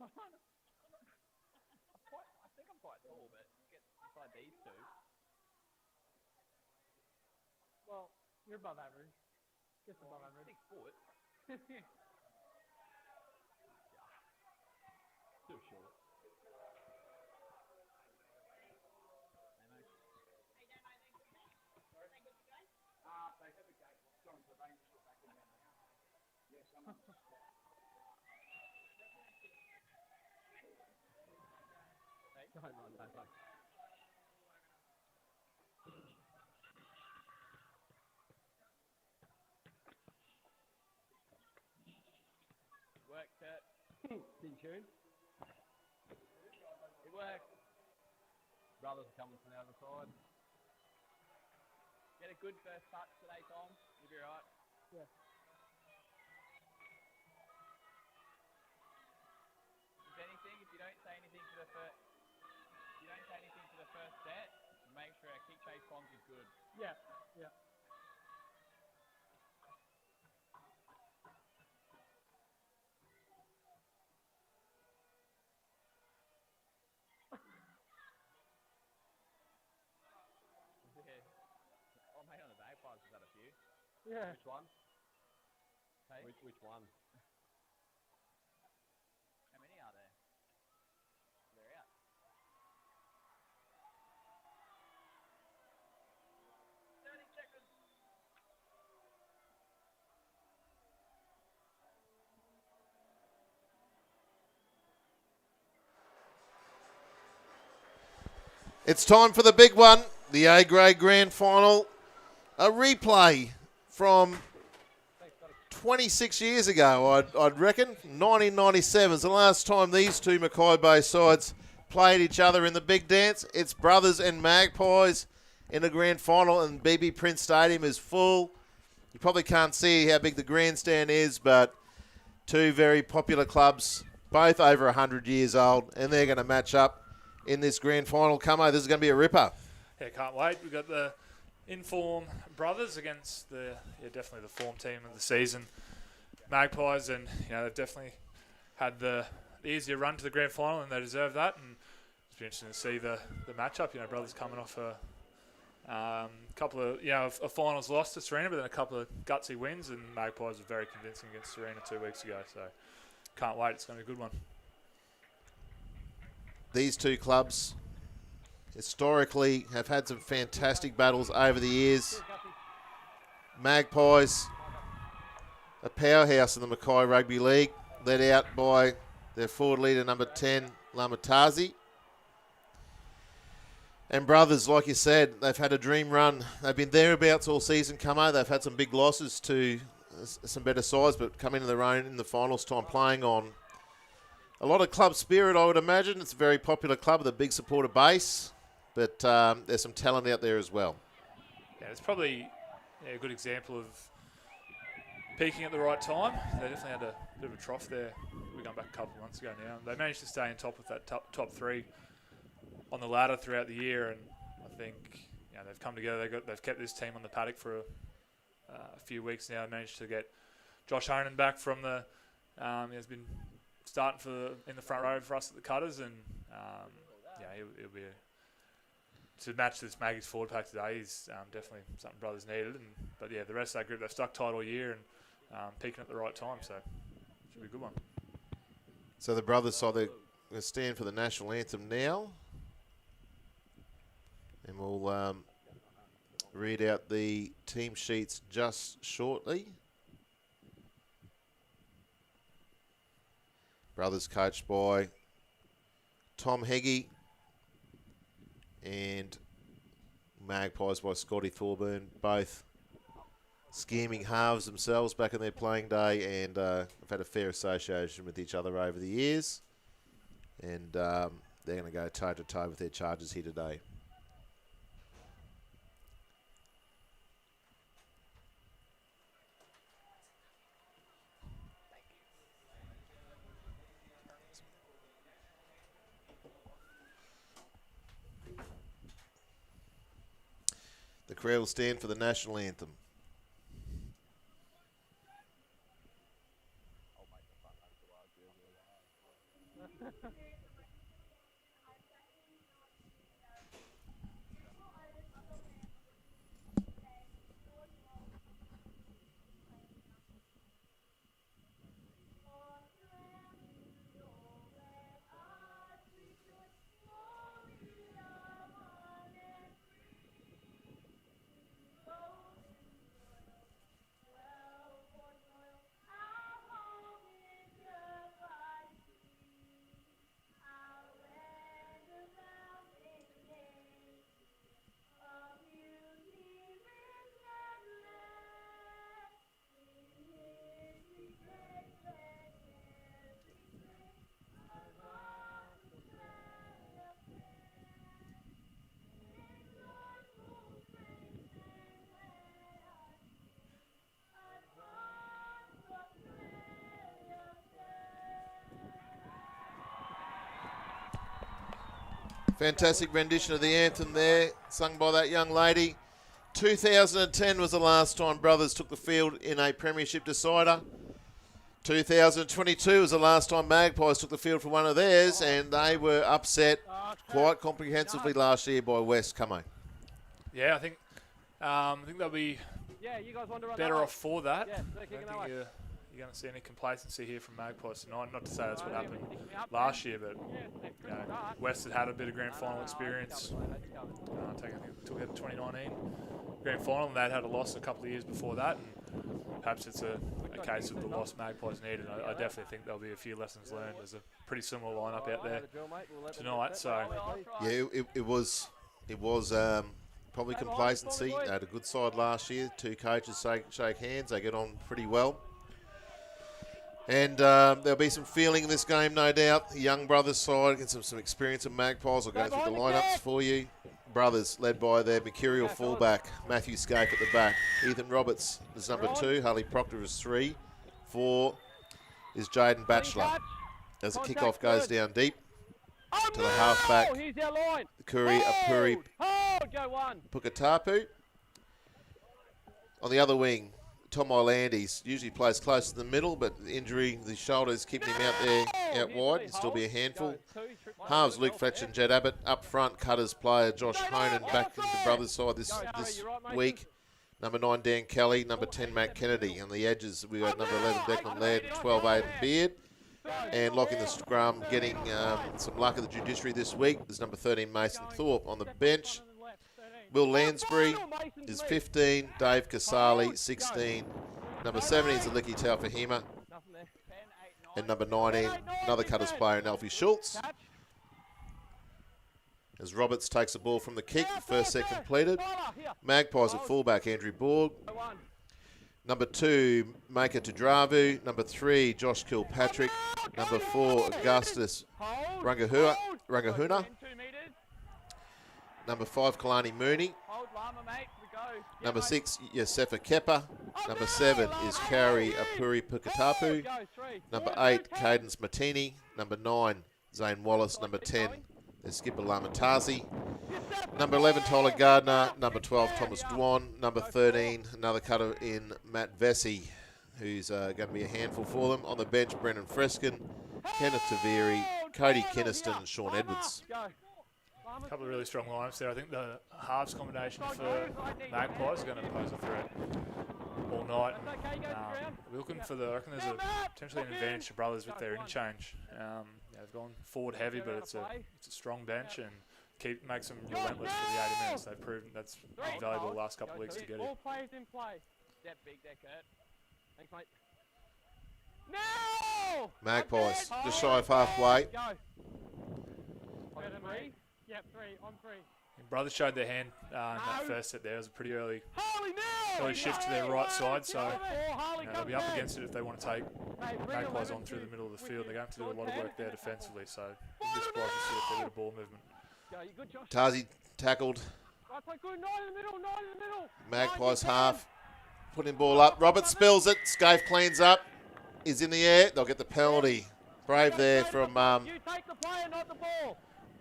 I think I'm quite tall, but get beside these two. Well, you're above average. Just above I'm average. 6 foot. Too short. Don't. Work, Kurt. Didn't tune. It worked. Brothers are coming from the other side. Get a good first touch today, Tom. You'll be right. Yeah. If anything, if you don't say anything for the first, set, make sure our kick chase comms is good. Yeah. Yeah. Oh, mate, on the Magpies, we've had a few. Yeah. Which one? Hey? Which one? How many are there? They're out. It's time for the big one, the A-grade grand final. A replay from 26 years ago, I'd reckon. 1997 is the last time these two Mackay Bay sides played each other in the big dance. It's Brothers and Magpies in the grand final, and BB Prince Stadium is full. You probably can't see how big the grandstand is, but two very popular clubs, both over 100 years old, and they're going to match up in this grand final. Camo, this is going to be a ripper. Yeah, can't wait. We've got the in-form Brothers against definitely the form team of the season, Magpies, and they've definitely had the easier run to the grand final, and they deserve that. And it's been interesting to see the matchup. Brothers coming off a couple of a finals loss to Serena, but then a couple of gutsy wins, and Magpies were very convincing against Serena 2 weeks ago. So can't wait. It's going to be a good one. These two clubs historically have had some fantastic battles over the years. Magpies, a powerhouse in the Mackay Rugby League, led out by their forward leader, number 10, Lamatazi. And Brothers, like you said, they've had a dream run. They've been thereabouts all season, Camo. They've had some big losses to some better sides, but come into their own in the finals time, playing on a lot of club spirit, I would imagine. It's a very popular club with a big supporter base, but there's some talent out there as well. Yeah, it's probably a good example of peaking at the right time. They definitely had a bit of a trough there. We're going back a couple of months ago now. They managed to stay on top of that top three on the ladder throughout the year, and I think they've come together. They've kept this team on the paddock for a few weeks now. They managed to get Josh Honan back from the. He's been starting in the front row for us at the Cutters, and he'll be to match this Maggie's forward pack today is definitely something Brothers needed. But the rest of that group, they've stuck tight all year and peaking at the right time, so it should be a good one. So the Brothers side, they're going to stand for the national anthem now, and we'll read out the team sheets just shortly. Brothers coached by Tom Heggie, and Magpies by Scotty Thorburn, both scheming halves themselves back in their playing day, and have had a fair association with each other over the years. And they're going to go toe-to-toe with their charges here today. The crowd will stand for the national anthem. Fantastic rendition of the anthem there, sung by that young lady. 2010 was the last time Brothers took the field in a premiership decider. 2022 was the last time Magpies took the field for one of theirs, and they were upset quite comprehensively last year by West. Come on. Yeah, I think they'll be You guys want to run better that off for that. Yeah, I don't think away. you're going to see any complacency here from Magpies tonight. Not to say that's what happened last year, but West had a bit of grand final experience. I think took it to 2019 grand final, and they'd had a loss a couple of years before that. And perhaps it's a case of the loss Magpies needed. I definitely think there'll be a few lessons learned. There's a pretty similar lineup out there tonight. So Yeah, it was probably complacency. They had a good side last year. Two coaches shake hands. They get on pretty well. And there'll be some feeling in this game, no doubt. The young Brothers side against some experience of Magpies. I'll go through the lineups for you. Brothers, led by their mercurial fullback, Matthew Scape at the back. Ethan Roberts is number 2. Harley Proctor is 3. 4 is Jaden Batchelor. As the kickoff goes down deep to the halfback, Kuri Apuri Pukatapu. On the other wing, Tom Ilandis usually plays close to the middle, but the injury, the shoulders keeping him out there, out wide. He'll still be a handful. Halves Luke Fletcher and Jed Abbott. Up front, Cutters player Josh Honan back from the Brothers side this week. Number 9, Dan Kelly. Number 10, Matt Kennedy. On the edges, we got number 11, Declan Laird. 12, Aidan Beard. And locking the scrum, getting some luck at the judiciary this week. There's number 13, Mason Thorpe. On the bench, Will Lansbury is 15. Dave Casali, 16. Number 17 is Aliki Taufahima. And number 19, another Cutters player, Alfie Schultz. As Roberts takes the ball from the kick, the first set completed. Magpies at fullback, Andrew Borg. Number 2, Maker Tudravu. Number 3, Josh Kilpatrick. Number 4, Augustus Rangahuna. Number 5, Kalani Mooney. Number 6, Yosefa Kepa. Number 7 is Kari Apuri Pukatapu. Number 8, Cadence Martini. Number 9, Zane Wallace. Number 10 is Skipper Lamatazi. Number 11, Tyler Gardner. Number 12, Thomas Dwan. Number 13, another cutter in Matt Vesey, who's going to be a handful for them. On the bench, Brendan Freskin, Kenneth Taveri, Cody Kinniston, and Sean Edwards. a couple of really strong lineups there. I think the halves combination for Magpies is going to pose a threat all night. We're looking for I reckon there's potentially an advantage to Brothers with their interchange. They've gone forward heavy, but it's a strong bench and makes them relentless for the 80 minutes. They've proven that's invaluable the last couple of weeks to get it. All players in play. Step big there, Kurt. Thanks, mate. No! Magpies, just shy of halfway. Go. Three? Yep, 3. On 3. And Brothers showed their hand in that first set there. It was a pretty early shift to their right side, so they'll be up against it if they want to take Magpies on through the middle of the field. They're going to have to do a lot of work there defensively, so wouldn't be surprised to see a bit of ball movement. Tazi tackled. Magpies half. Putting ball up. Roberts spills it. Scaife cleans up. Is in the air. They'll get the penalty. Brave there from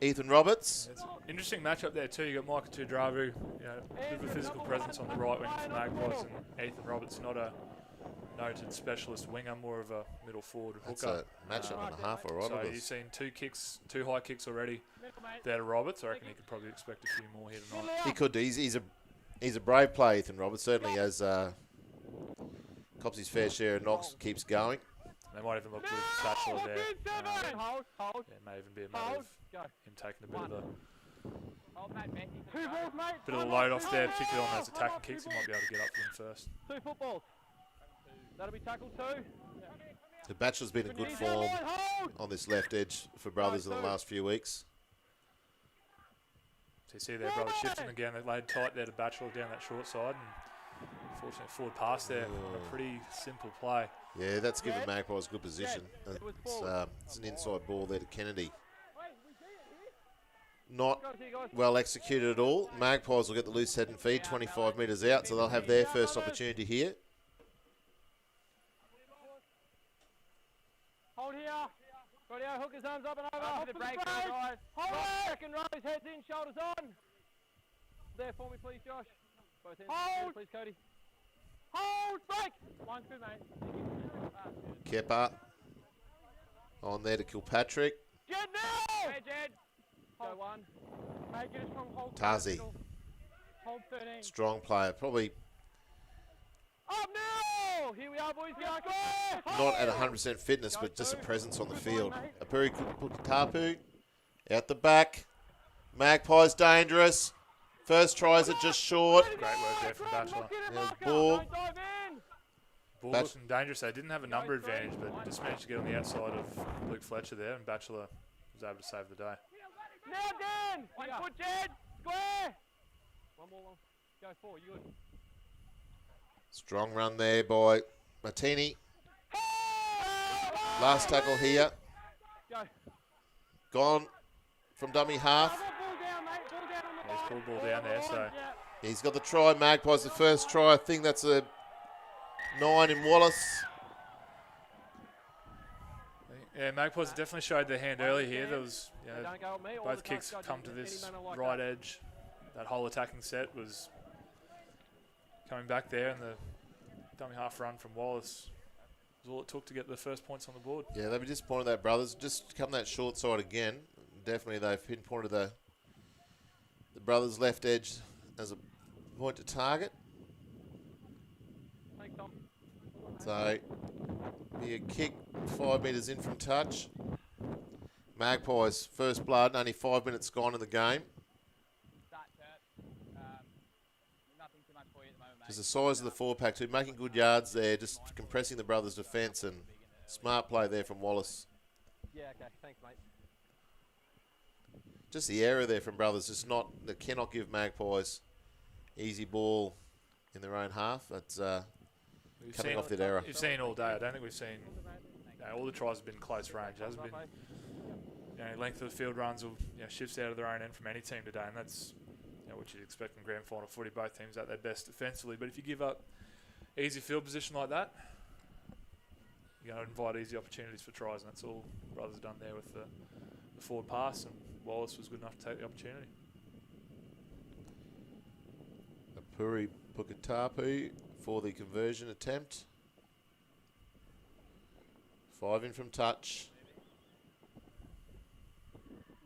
Ethan Roberts. It's an interesting matchup there too. You got Micah Tudravu, a bit of a physical presence on the right wing for Magpies, and Ethan Roberts, not a noted specialist winger, more of a middle forward That's hooker. a matchup and a half, all right. So look at you've this. seen 2 kicks, 2 high kicks already Middle, mate. there to Roberts. I reckon he could probably expect a few more here tonight. He could do. He's a brave player, Ethan Roberts. Certainly has cops his fair share of knocks, keeps going. They might even look with Batchelor there. Hold. Yeah, it may even be a matter of Go. him taking a bit of Hold, mate. 2 balls, mate. a load off there, particularly on those attacking kicks. He might be able to get up for them first. 2 footballs. That'll be tackled 2. The Bachelor's been in good form on this left edge for Brothers in the last few weeks. So you see their brother shifting again. They laid tight there to Batchelor down that short side. And fortunately, forward pass there. A pretty simple play. Yeah, that's given Magpies good position. It's an inside ball there to Kennedy. Not well executed at all. Magpies will get the loose head and feed 25 metres out, so they'll have their first opportunity here. Hold here. Rightio, hook his arms up and over. The break, guys. Hold it. Second rows, heads in, shoulders on. There for me, please, Josh. Both hands. Hold. Please, Cody. Hold. Break. 1, 2, mate. Kepper on there to Kilpatrick. Jed now. Hey, Jed. Go 1. Mate, get us from hold. Tazi. Hold 13. Strong player. Probably Up now. Here we are, boys. We are not at 100% fitness, but just a presence on the field. Apuri Tapu out the back. Magpies dangerous. First tries are just short. Great work there from Batchelor. There's ball. Ball looking dangerous. They didn't have a number advantage, but just managed to get on the outside of Luke Fletcher there, and Batchelor was able to save the day. Now, Dan. 1 foot, Jed. Square. One more. Go 4. You good? Strong run there by Martini. Last tackle here. Go. Gone from dummy half. Ball down, mate. Ball down on the Yeah, he's pulled the ball down there, so He's got the try. Magpies the first try. I think that's a 9 in Wallace. yeah, Magpies definitely showed their hand early here. There was, you know, Don't go at me. All both the kicks touch come to judging, this any manner like right that. edge. That whole attacking set was coming back there, and the dummy half run from Wallace was all it took to get the first points on the board. Yeah, they'll be disappointed that Brothers just come that short side again. Definitely they've pinpointed the Brothers left edge as a point to target. Thanks, Tom. So be a kick 5 metres in from touch. Magpies first blood, only 5 minutes gone in the game. Nothing too much for you at the moment, mate. Just the size of the 4-pack too, making good yards there, just compressing the Brothers' defence, and smart play there from Wallace. Yeah, okay. Thanks, mate. Just the error there from Brothers, just not, they cannot give Magpies easy ball in their own half. That's We've cutting seen, off that error. you've seen all day. I don't think we've seen. All the tries have been close range. It hasn't been. Length of the field runs or shifts out of their own end from any team today, and that's what you'd expect in grand final footy. Both teams at their best defensively, but if you give up easy field position like that, you're going to invite easy opportunities for tries, and that's all Brothers done there with the forward pass, and Wallace was good enough to take the opportunity. Apuri Pukatapu for the conversion attempt. 5 in from touch.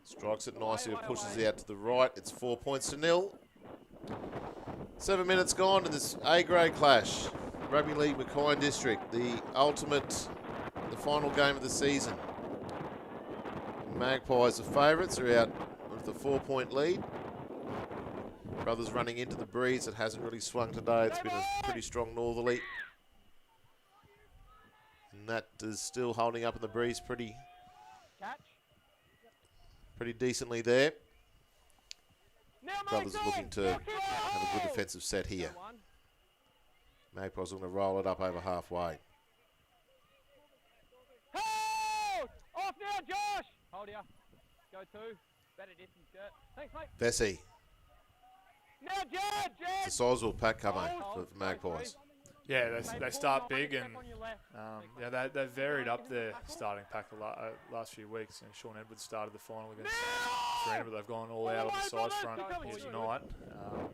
Strikes it nicely, but pushes it out to the right. It's 4 points to 0. 7 minutes gone in this A-grade clash. Rugby League Mackay District, the final game of the season. Magpies, the favourites, are out with a 4-point lead. Brothers running into the breeze. It hasn't really swung today. It's been a pretty strong northerly. And that is still holding up in the breeze pretty decently there. Brothers are looking to have a good defensive set here. Magpies are going to roll it up over halfway. Hold! Off now, Josh! Hold here. Go 2. Better distance, Gert. Thanks, mate. Vesey. Now, Jed! It's a sizable pack coming for Magpies. Yeah, they start big, and they've varied up their starting pack the last few weeks. Sean Edwards started the final against Serena, but they've gone all out on the size front here tonight.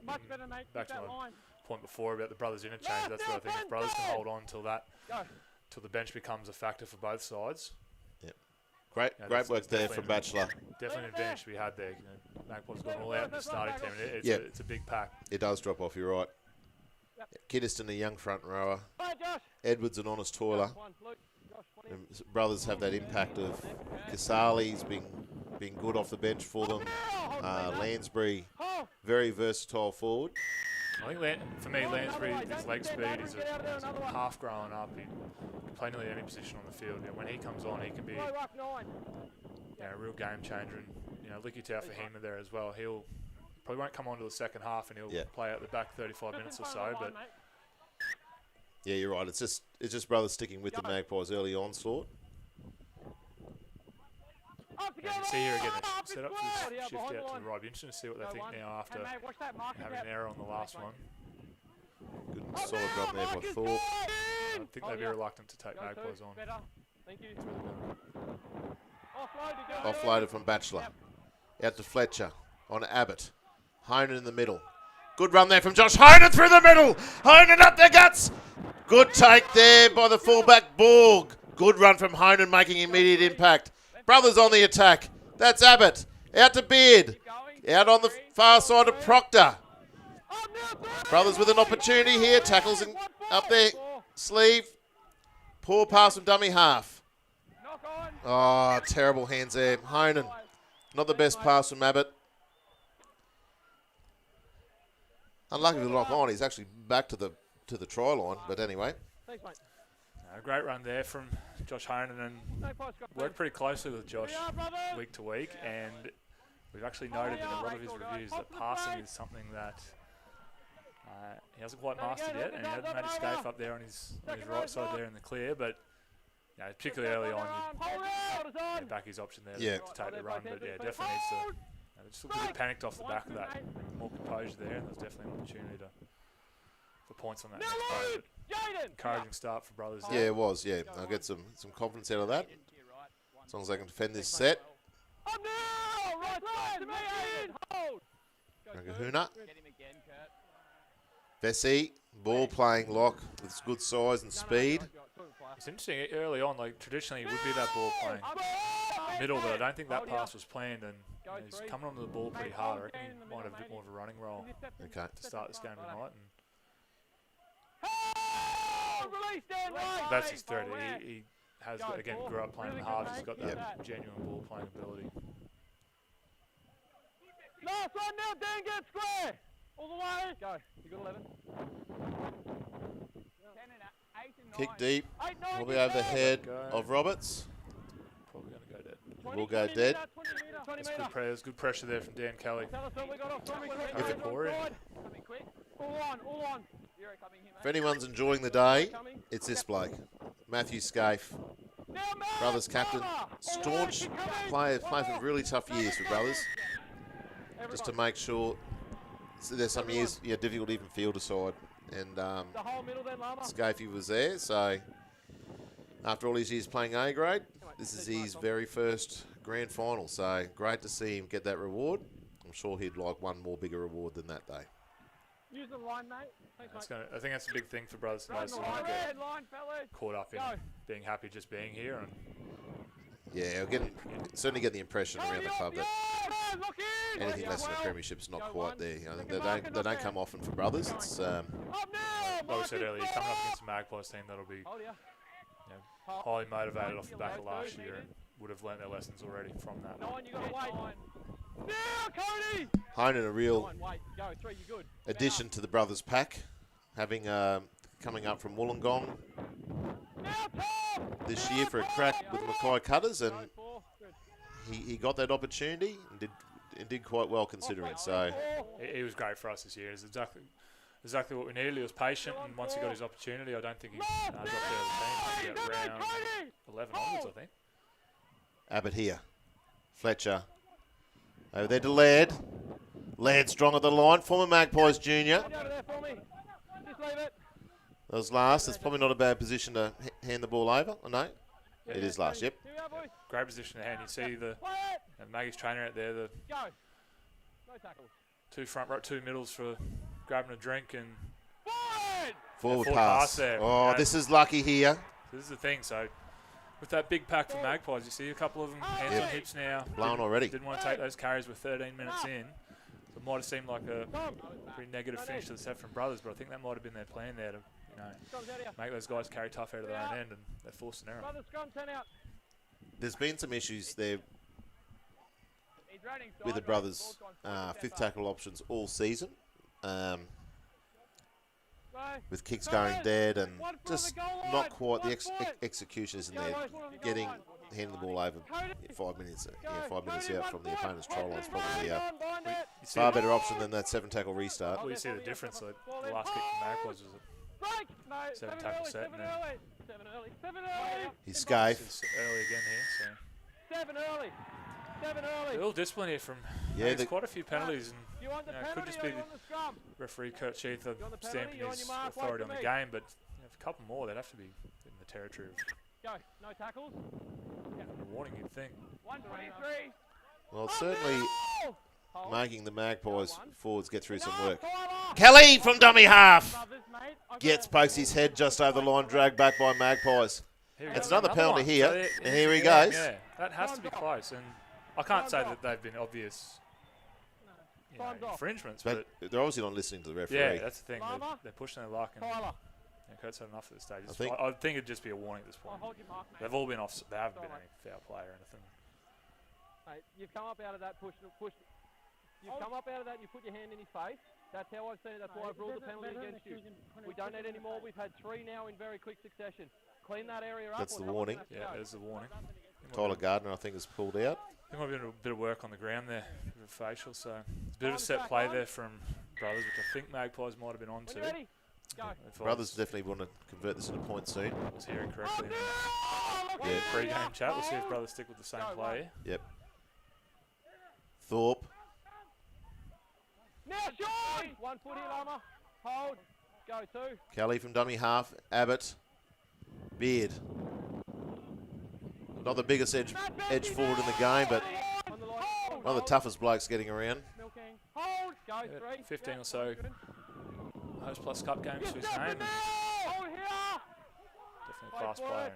Much better, mate. Back to my point before about the brothers interchange. That's what I think. If brothers can hold on till the bench becomes a factor for both sides. Yep. Great work there from Bachelor. Definitely an advantage to be had there. Magpies gone all out in the starting team. It's a big pack. It does drop off, you're right. Kiddiston, a young front rower. Edwards, an honest toiler. And brothers have that impact of Casale's being good off the bench for them. Lansbury, very versatile forward. I think for me, Lansbury, his leg speed is half growing up. He can play nearly any position on the field. When he comes on, he can be a real game changer. And Licky Tau for him there as well. He'll probably won't come on to the second half, and he'll play out the back 35 minutes or so. But yeah, you're right. It's just brothers sticking with the Magpies early onslaught. You can see here again, they set up for this shift out to the right. It'll be interesting to see what they think now after having an error on the last one. Good and solid run there by Thorpe. I think they'd be reluctant to take Magpies on. Offloaded from Bachelor. Out to Fletcher. On Abbott. Honan in the middle. Good run there from Josh Honan through the middle. Honan up the guts. Good take there by the fullback Borg. Good run from Honan, making immediate impact. Brothers on the attack. That's Abbott. Out to Beard. Out on the far side of Proctor. Brothers with an opportunity here. Tackles up there. Sleeve. Poor pass from dummy half. Oh, terrible hands there. Honan. Not the best pass from Abbott. Unlucky to lock on. He's actually back to the try line. But anyway. A great run there from Josh Honan, and worked pretty closely with Josh week to week, and we've actually noted in a lot of his reviews that passing is something that he hasn't quite mastered yet, and he hasn't made a escape up there on his right side there in the clear, but particularly early on, you'd back his option there to take the run, but definitely needs to just look a bit panicked off the back of that, more composure there, and there's definitely an opportunity for points on that next play. Encouraging start for brothers there. Yeah, it was, yeah. I'll get some confidence out of that. As long as they can defend this set. Kahuna. Vesey, ball playing lock with good size and speed. It's interesting, early on, like traditionally it would be that ball playing middle, but I don't think that pass was planned, and he's coming onto the ball pretty hard. I reckon he might have a bit more of a running role to start this game tonight. That's his threat. He has, again, grew up playing in the halves. He's got that genuine ball playing ability. Last one now, Dan, get square. All the way. Go. You got 11. Kick deep. Will be over the head of Roberts. Probably going to go dead. Will go dead. That's good pressure there from Dan Kelly. All on. If anyone's enjoying the day, it's this bloke, Matthew Scaife. Brothers captain, staunch player, played for really tough years for brothers. Just to make sure, there's some years difficult even field aside, and Scaife was there. So after all these years playing A grade, this is his very first grand final. So great to see him get that reward. I'm sure he'd like one more bigger reward than that day. Use the line, mate. I think that's a big thing for brothers to get caught up in being happy just being here. And yeah, certainly get the impression around the club that anything less than a premiership is not quite there. I think they don't come often for brothers. It's like we said earlier, coming up against a Magpies team that'll be highly motivated off the back of last year and would have learnt their lessons already from that. Honan, a real addition to the brothers pack, having coming up from Wollongong this year for a crack with the Mackay Cutters, and he got that opportunity and did quite well considering. So he was great for us this year. It's exactly what we needed. He was patient, and once he got his opportunity, I don't think he dropped out of the team. Round 11 onwards, I think. Abbott here, Fletcher. Over there to Laird. Laird strong at the line. Former Magpies junior. That was last. It's probably not a bad position to hand the ball over. Oh, no, it is last. Yep. Great position to hand. You see the Maggie's trainer out there. The two front row, two middles for grabbing a drink, and Forward forward pass. pass there. Oh, Yeah. this is lucky here. This is the thing. So with that big pack from Magpies, you see a couple of them hands Yep. on hips now. Blown already. Didn't want to take those carries with 13 minutes in. It might have seemed like a pretty negative finish to the set from Brothers, but I think that might have been their plan there to, make those guys carry tough out of their own end, and they forced an error. There's been some issues there with the Brothers' fifth tackle options all season. With kicks going dead and just not quite, the execution isn't there. Handing the ball over 5 minutes, 5 minutes out from the opponent's try line is probably far better option than that 7-tackle restart. Well, you see the difference. Like, the last kick from Magpies was a 7-tackle set, and then He's scathed. it's early again here. So 7 early. a little discipline here from. There's quite a few penalties, and it could just be referee Kurt Sheath stamping his authority on the game, but a couple more, they'd have to be in the territory of Go. No tackles. a warning, you'd think. 123. Well, it's certainly making the Magpies forwards get through some work. Tyler. Kelly from dummy half Brothers, mate. gets pokes his head just over the line, dragged back by Magpies. Here we It's go. another penalty one. here, So and here he goes. Yeah, that has to be close, and I can't say that they've been obvious Time's off. infringements, But but they're obviously not listening to the referee. yeah, that's the thing. Mama. They're pushing their luck, and Tyler. Kurt's had enough at this stage. I I think it'd just be a warning at this point. Hold your mark, mate. They've all been off. They haven't been any foul play or anything. Mate, you've come up out of that push. You've come up out of that and you put your hand in his face. That's how I've seen it. That's why I've ruled the penalty against you. We don't need any more. We've had 3 now in very quick succession. Clean that area up. That's or the someone's warning. gonna have to Yeah, go. there's the warning. Tyler Gardner, I think, is pulled out. There might have been a bit of work on the ground there with the facial, so it's a bit of a set play there from Brothers, which I think Magpies might have been on When to. you're ready, go. If I Brothers definitely want to convert this into points soon. was hearing correctly in Oh, the Yeah. pre-game chat. We'll see if Brothers stick with the same play. Yep. Thorpe. Now, Sean! 1 foot here, Lama. Hold. Go 2. Kelly from dummy half. Abbott. Beard. Not the biggest edge forward in the game, but On the line. one of the toughest blokes getting around. Milking. Hold. Go Yeah, 3. 15 or so Host Plus Cup games to his name. And Hold here. definitely a class player. And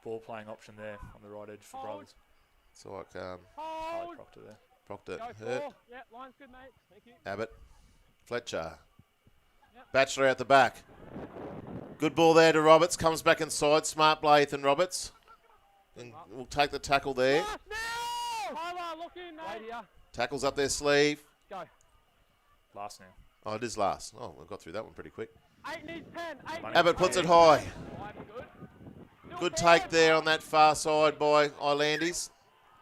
ball playing option there on the right edge for Brothers. It's like Harley Hold. Proctor there. Proctor, Go Hurt, 4. Yeah, line's good, mate. Thank you. Abbott, Fletcher. Batchelor out the back. Good ball there to Roberts. Comes back inside. Smart play, Ethan Roberts. And we'll take the tackle there. Pass now! Tyler, look in, mate. Wait here. Tackles up their sleeve. Go. Last now. Oh, it is last. Oh, we got through that one pretty quick. 8 needs 10. 8 needs Abbott puts it high. 5 good. Still Good forward. take there on that far side by Islandis.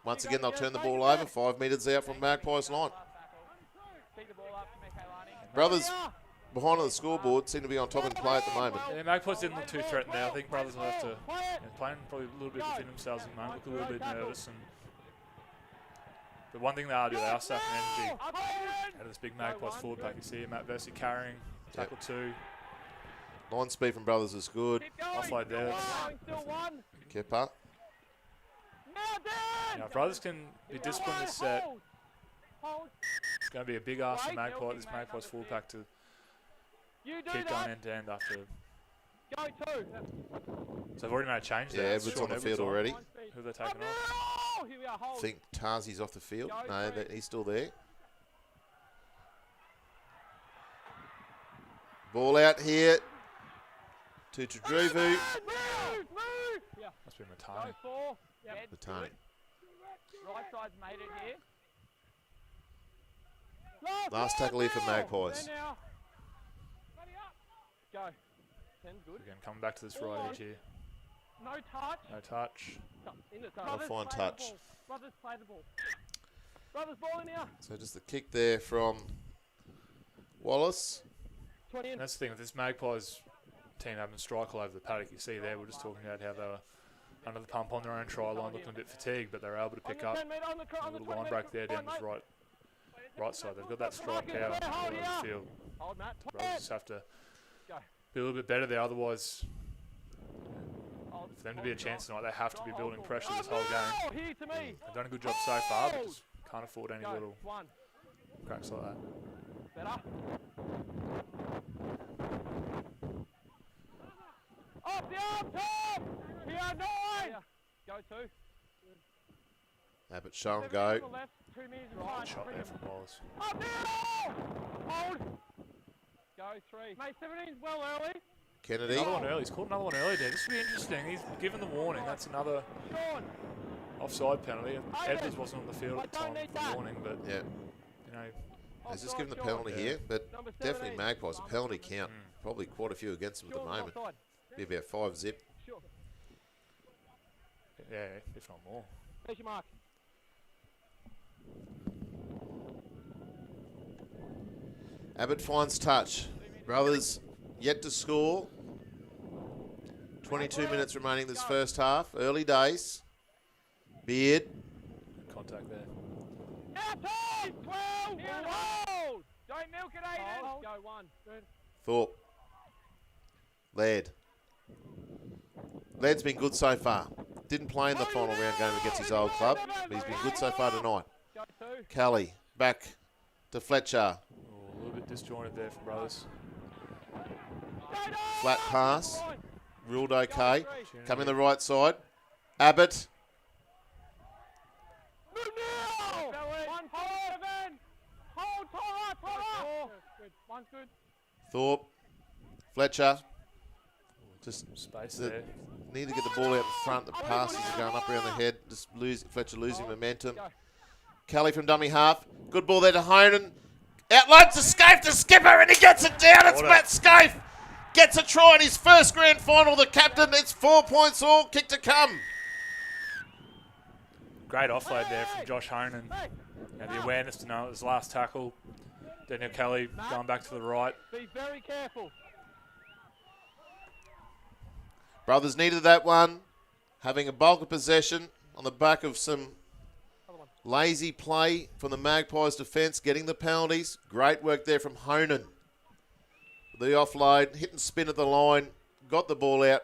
Once again, they'll turn the ball over. 5 metres out from Magpies line. Pick the ball up to Mikhailani. Brothers behind on the scoreboard seem to be on top in play at the moment. Yeah, Magpies didn't look too threatened there. I think Brothers will have to playing probably a little bit within themselves at the moment. Look a little bit nervous. But one thing they are doing, they are sapping energy out of this big Magpies forward pack. You see Matt Vesey carrying, tackle 2. Line speed from Brothers is good. Offload there. Still 1. Kepper. Now Dan! Now, if Brothers can be disciplined this set, Hold. it's going to be a big ask for this Magpies full pack to You do keep going that. end to end after. Go 2. So they've already made a change Yeah, there. Edwards on the Edwards field already. Who have they taken off? No! Here we are. Hold. I think Tarzi's off the field. No, he's still there. Ball out here to Tadruvu. Move! Yeah. Must be Go Matani. 4. Yep. Matani. Right side's made it here. Last tackle here for Magpies. There now. Go. 10's good. Again, coming back to this right edge here. No touch. No touch. In the touch. I'll find touch. Brothers play the ball. Brothers ball in here. So just the kick there from Wallace. 20 in. And that's the thing with this Magpies team having a strike all over the paddock. You see there, we're just talking about how they were under the pump on their own try line, looking a bit fatigued, but they were able to pick up a little line break there down this right side. They've got that strike out on the field. Hold, Matt. Brothers just have to Go. be a little bit better there, otherwise for them to be a chance tonight, they have to be building pressure this whole game. Oh, here to me. They've done a good job so far, but just can't afford any Go. little 1. cracks like that. Better. Here, 9! Go 2. Abbott show and go. 2 meters in front. Shot there from Wallace. Up there! Hold! Go 3. Mate, 17's well early. Kennedy. Another one early. He's caught another one early there. This will be interesting. He's given the warning. That's another Sean! offside penalty. Edwards wasn't on the field at the time for the warning, but Yeah. you know, He's just given the penalty here, but definitely Magpies. A penalty count. Probably quite a few against them at the moment. Be about 5 zip. Sure. yeah, if not more. There's your mark. Abbott finds touch. Brothers yet to score. 22 minutes remaining this first half. Early days. Beard. Contact there. Outside! 12! Hold! Don't milk it, Aiden! Go 1. Good. Thorpe. Laird. Laird's been good so far. Didn't play in the final round game against his old club, but he's been good so far tonight. Go 2. Kelly back to Fletcher. Oh, a little bit disjointed there from Brothers. Flat pass. Ruled okay. Coming the right side. Abbott. Move now! 1 4 7! Hold, Toller! Good. 1's good. Thorpe. Fletcher. Just Space the- there. need to get the ball out in front. The passes are going up around the head. Just Fletcher losing momentum. Kelly from dummy half. Good ball there to Honan. Outline to Scaife to Skipper, and he gets it down. It's Matt Scaife. Gets a try in his first grand final. The captain, it's 4 points all. Kick to come. Great offload there from Josh Honan. The awareness to know it was his last tackle. Daniel Kelly going back to the right. Be very careful. Brothers needed that one. Having a bulk of possession on the back of some lazy play from the Magpies defence, getting the penalties. Great work there from Honan. The offload, hit and spin at the line, got the ball out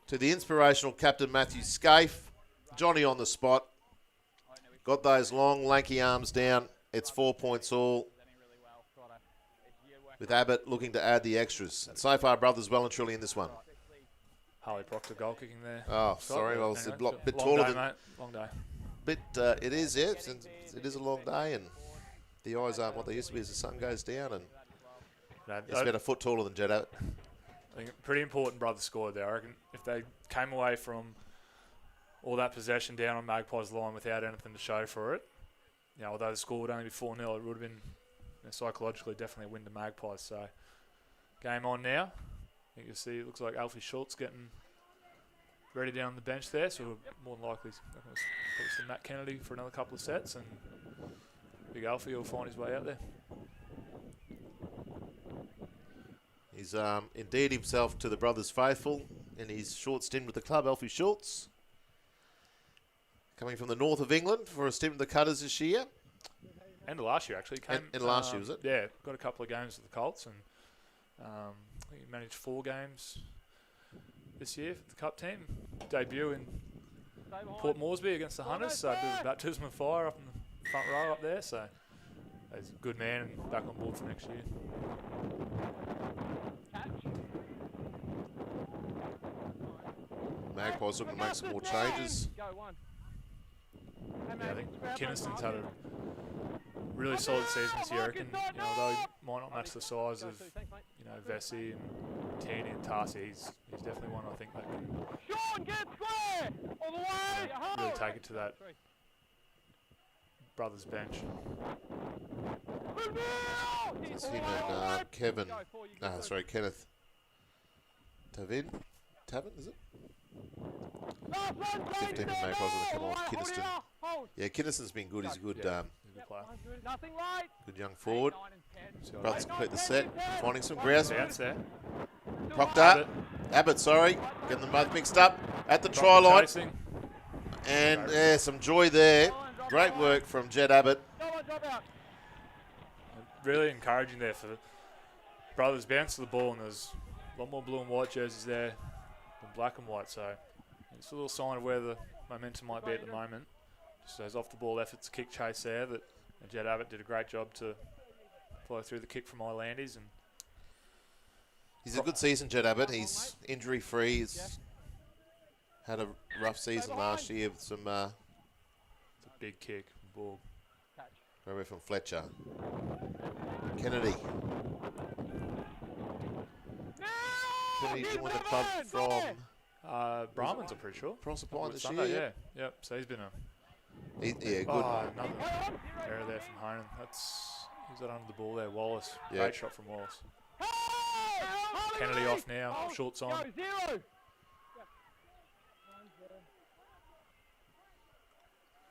to the inspirational captain Matthew Scaife. Johnny on the spot. Got those long, lanky arms down. It's 4 points all. With Abbott looking to add the extras. And so far, Brothers well and truly in this one. Harley Proctor goal kicking there. Oh, sorry. Well, it's a Anyway, bit long taller day, than... mate. Long day. It is, yeah. It is a long day, and the eyes aren't what they used to be as the sun goes down, and No, it's about a foot taller than Jed Abbott. I think pretty important Brothers scored there. I reckon if they came away from all that possession down on Magpies' line without anything to show for it, although the score would only be 4-0, it would have been psychologically definitely a win to Magpies. So game on now. I think you'll see it looks like Alfie Schultz getting ready down on the bench there, so more than likely probably Matt Kennedy for another couple of sets, and Big Alfie will find his way out there. He's endeared himself to the Brothers faithful in his short stint with the club, Alfie Schultz. Coming from the north of England for a stint with the Cutters this year. And last year, actually. And last year, was it? Yeah, got a couple of games with the Colts, and I think he managed 4 games this year for the Cup team. Debut in Port Moresby against the Hunters, so a bit of baptism of fire up in the front row up there. So he's a good man and back on board for next year. Magpies looking to make some more changes. Go 1. Yeah, I think Kinniston's had a really solid season this year. I reckon, although he might not match the size of, Vesey and Taney and Tarsi, he's definitely one I think that can Sean, get square! All the way! really take it to that Brothers bench. It's him and Kevin. Kenneth. Tavin, is it? 15 from Magpies on the come on, Kinniston. Yeah, Kinniston's been good. He's a good, He's a good player. Nothing late. good young forward. 9 and 10. Brothers complete the set. Finding some grouse. Bounce there. Proctor. Abbott, sorry. Getting them both mixed up at the try line. Chasing. And yeah, some joy there. Great work from Jed Abbott. No one drop out. Really encouraging there for the Brothers. Bounce to the ball, and there's a lot more blue and white jerseys there than black and white. So it's a little sign of where the momentum might be at the moment. Just those off the ball efforts, kick chase there that Jed Abbott did a great job to follow through the kick from Islandis, and He's a good season, Jed Abbott. He's injury free. He's had a rough season last year with some It's a big kick from Borg. away from Fletcher. Kennedy. Kennedy joined the club from Brahmans, I'm pretty sure. Proserpine this Sunday, year. yeah. Yep. So he's been a Yeah, good. another error there from Honan. He's got under the ball there. Wallace. Yeah. Great shot from Wallace. Kennedy off now. Schultz on.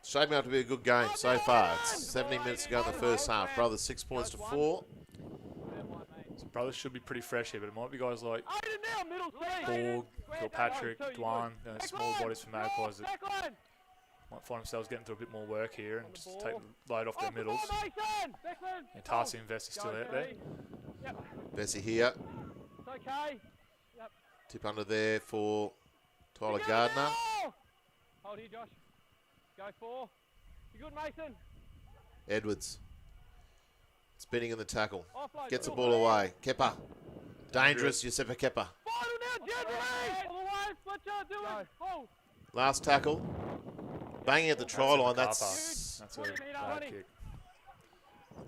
Shaping up to be a good game so far. It's 17 minutes to go in the first half. Brothers 6 points to 4. So brothers should be pretty fresh here, but it might be guys like Borg, Kilpatrick, Dwan, small bodies from Magpies that might find themselves getting through a bit more work here and just take the load off their middles. And Tarsi and Vesey still out there. Bessie here. Tip under there for Tyler Gardner. Hold here, Josh. Go 4. You good, Mason? Edwards. Spinning in the tackle. Gets the ball away. Kepper. Dangerous, Giuseppe Kepper. Last tackle. Banging at the try line. That's a bad kick.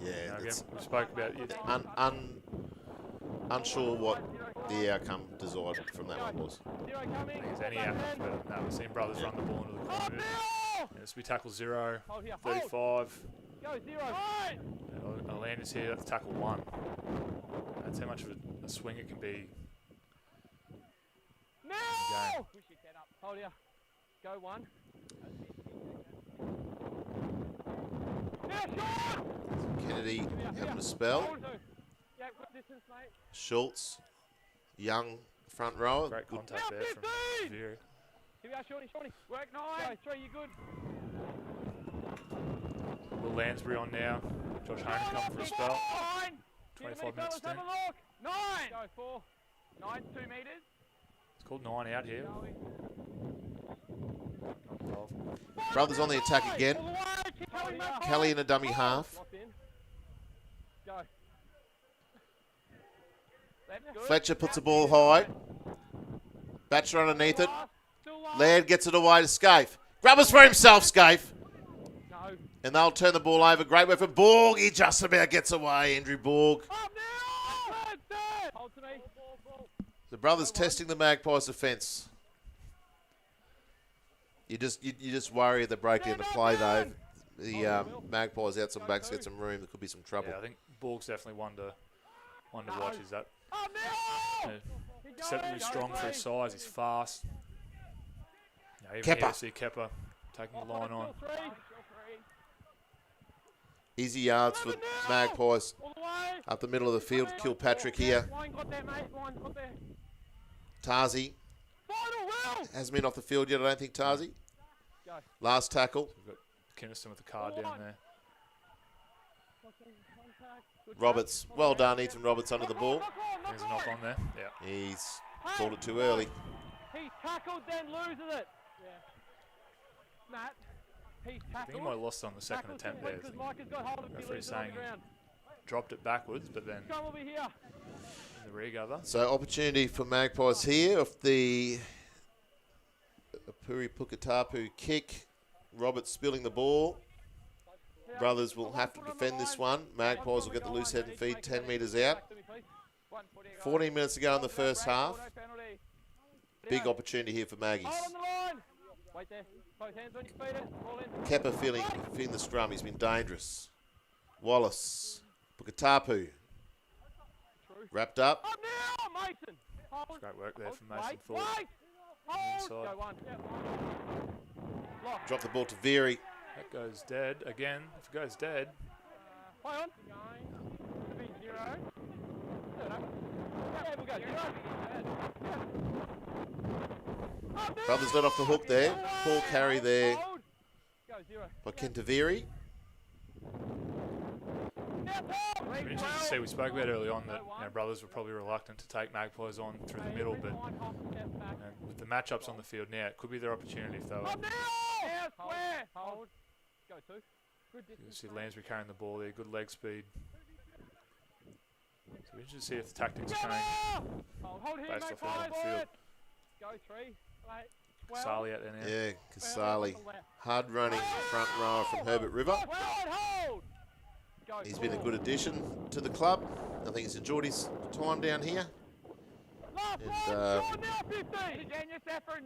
yeah. Now, again, It's we spoke about it. unsure what the outcome desired from that one was. There's any outcome's better than that. We've seen brothers run the ball into the corner. And this will be tackle 0, 35. And Alanda's here, that's tackle 1. That's how much of a swing it can be. No! Hold here. Go 1. Kennedy having a spell. Schultz. Young front rower. Great contact there from Veer. Here we are, Shawnee. Work 9. Go 3, you good. Will Lansbury on now. Josh Honan coming for a spell. 25 minutes stint. 9. Go 4. 9, 2 metres. It's called 9 out here. 12. Brothers on the attack again. Kelly in a dummy half. Go. Fletcher puts the ball high. Batcher underneath it. Laird gets it away to Scaife. Grubbers for himself, Scaife. And they'll turn the ball over. Great work for Borg. He just about gets away, Andrew Borg. The brothers testing the Magpies' defence. You just worry at the break into play though. The Magpies out some backs, get some room. There could be some trouble. Yeah, I think Borg's definitely one to watch. Is that deceptively strong for his size? He's fast. Even Kepper. here, see Kepper taking the line on. Easy yards for Magpies. Up the middle of the field, Kilpatrick here. Tarsi. Hasn't been off the field yet, I don't think, Tarsi. Last tackle. We've got Kinniston with the card down there. Roberts. Well done, Ethan Roberts under the ball. There's a knock on there. Yeah. He's called it too early. He tackled, then loses it. Matt, he tackled. I think he might have lost it on the second attempt there. The referee's saying he dropped it backwards, but then in the regather. So opportunity for Magpies here off the Puri Pukatapu kick. Roberts spilling the ball. Brothers will have to defend this one. Magpies will get the loose head and feed 10 metres out. 14 minutes to go in the first half. Big opportunity here for Maggies. Kepper feeling the scrum. He's been dangerous. Wallace. Pukatapu. Wrapped up. Great work there from Mason Ford. Inside. Drop the ball to Veery. That goes dead again. If it goes dead, Brothers let off the hook there. Poor carry there by Kentaviri. it'll be interesting to see. We spoke about early on that brothers were probably reluctant to take Magpies on through the middle, but with the matchups on the field now, it could be their opportunity if they were. You see Lansbury carrying the ball there, good leg speed. So we should see if the tactics change Hold here, based mate. off who's on the field. Go 3, 8, 12. Sally out there now. Yeah, Casali. Hard running front rower from Herbert River. Hold. Go He's been a good addition to the club. I think he's enjoyed his time down here. And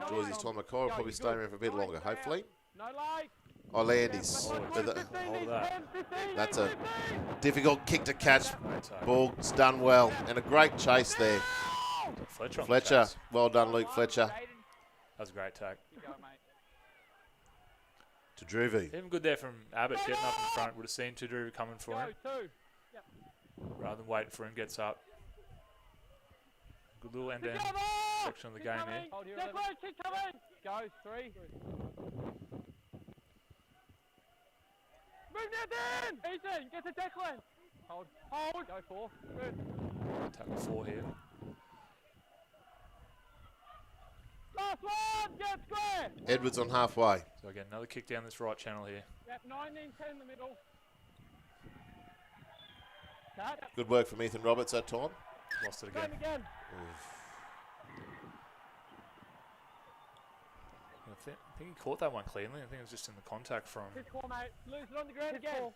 enjoys his time at Kyle. Will probably stay around for a bit longer, hopefully. No late. Landis. Hold that. That's a difficult kick to catch. Great tackle. Ball's done well. And a great chase there. Fletcher. on the Fletcher. chase. Well done, Luke Fletcher. That was a great tack. To Druvu. Even good there from Abbott getting up in front. Would have seen Tudru coming for him rather than waiting for him. Gets up. Good little end-to-end section of the game here. Hold here, go 3. Move now, Dan! Ethan, get to Declan. Hold. Go 4. Good. Tackle 4 here. Last one, get square. Edwards on halfway. So again, another kick down this right channel here. Yep, 19-10 in the middle. Cut. Good work from Ethan Roberts that time. Lost it again. Same again. I think he caught that one cleanly. I think it was just in the contact from Good call, mate. Lose it on the ground again.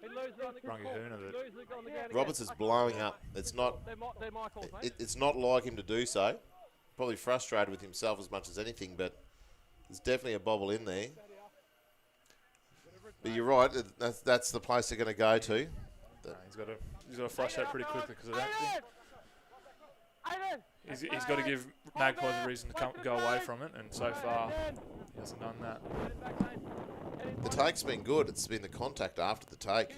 He loses it on the ground. Rangahuna. Lose it on the ground again. Roberts is blowing up. It's not. They're my calls, mate. It's not like him to do so. Probably frustrated with himself as much as anything, but there's definitely a bobble in there. But you're right. That's the place they're going to go to. He's got to flush that pretty quickly because I don't think he's got to give Magpies a reason to go away from it, and so far he hasn't done that. The take's been good. It's been the contact after the take.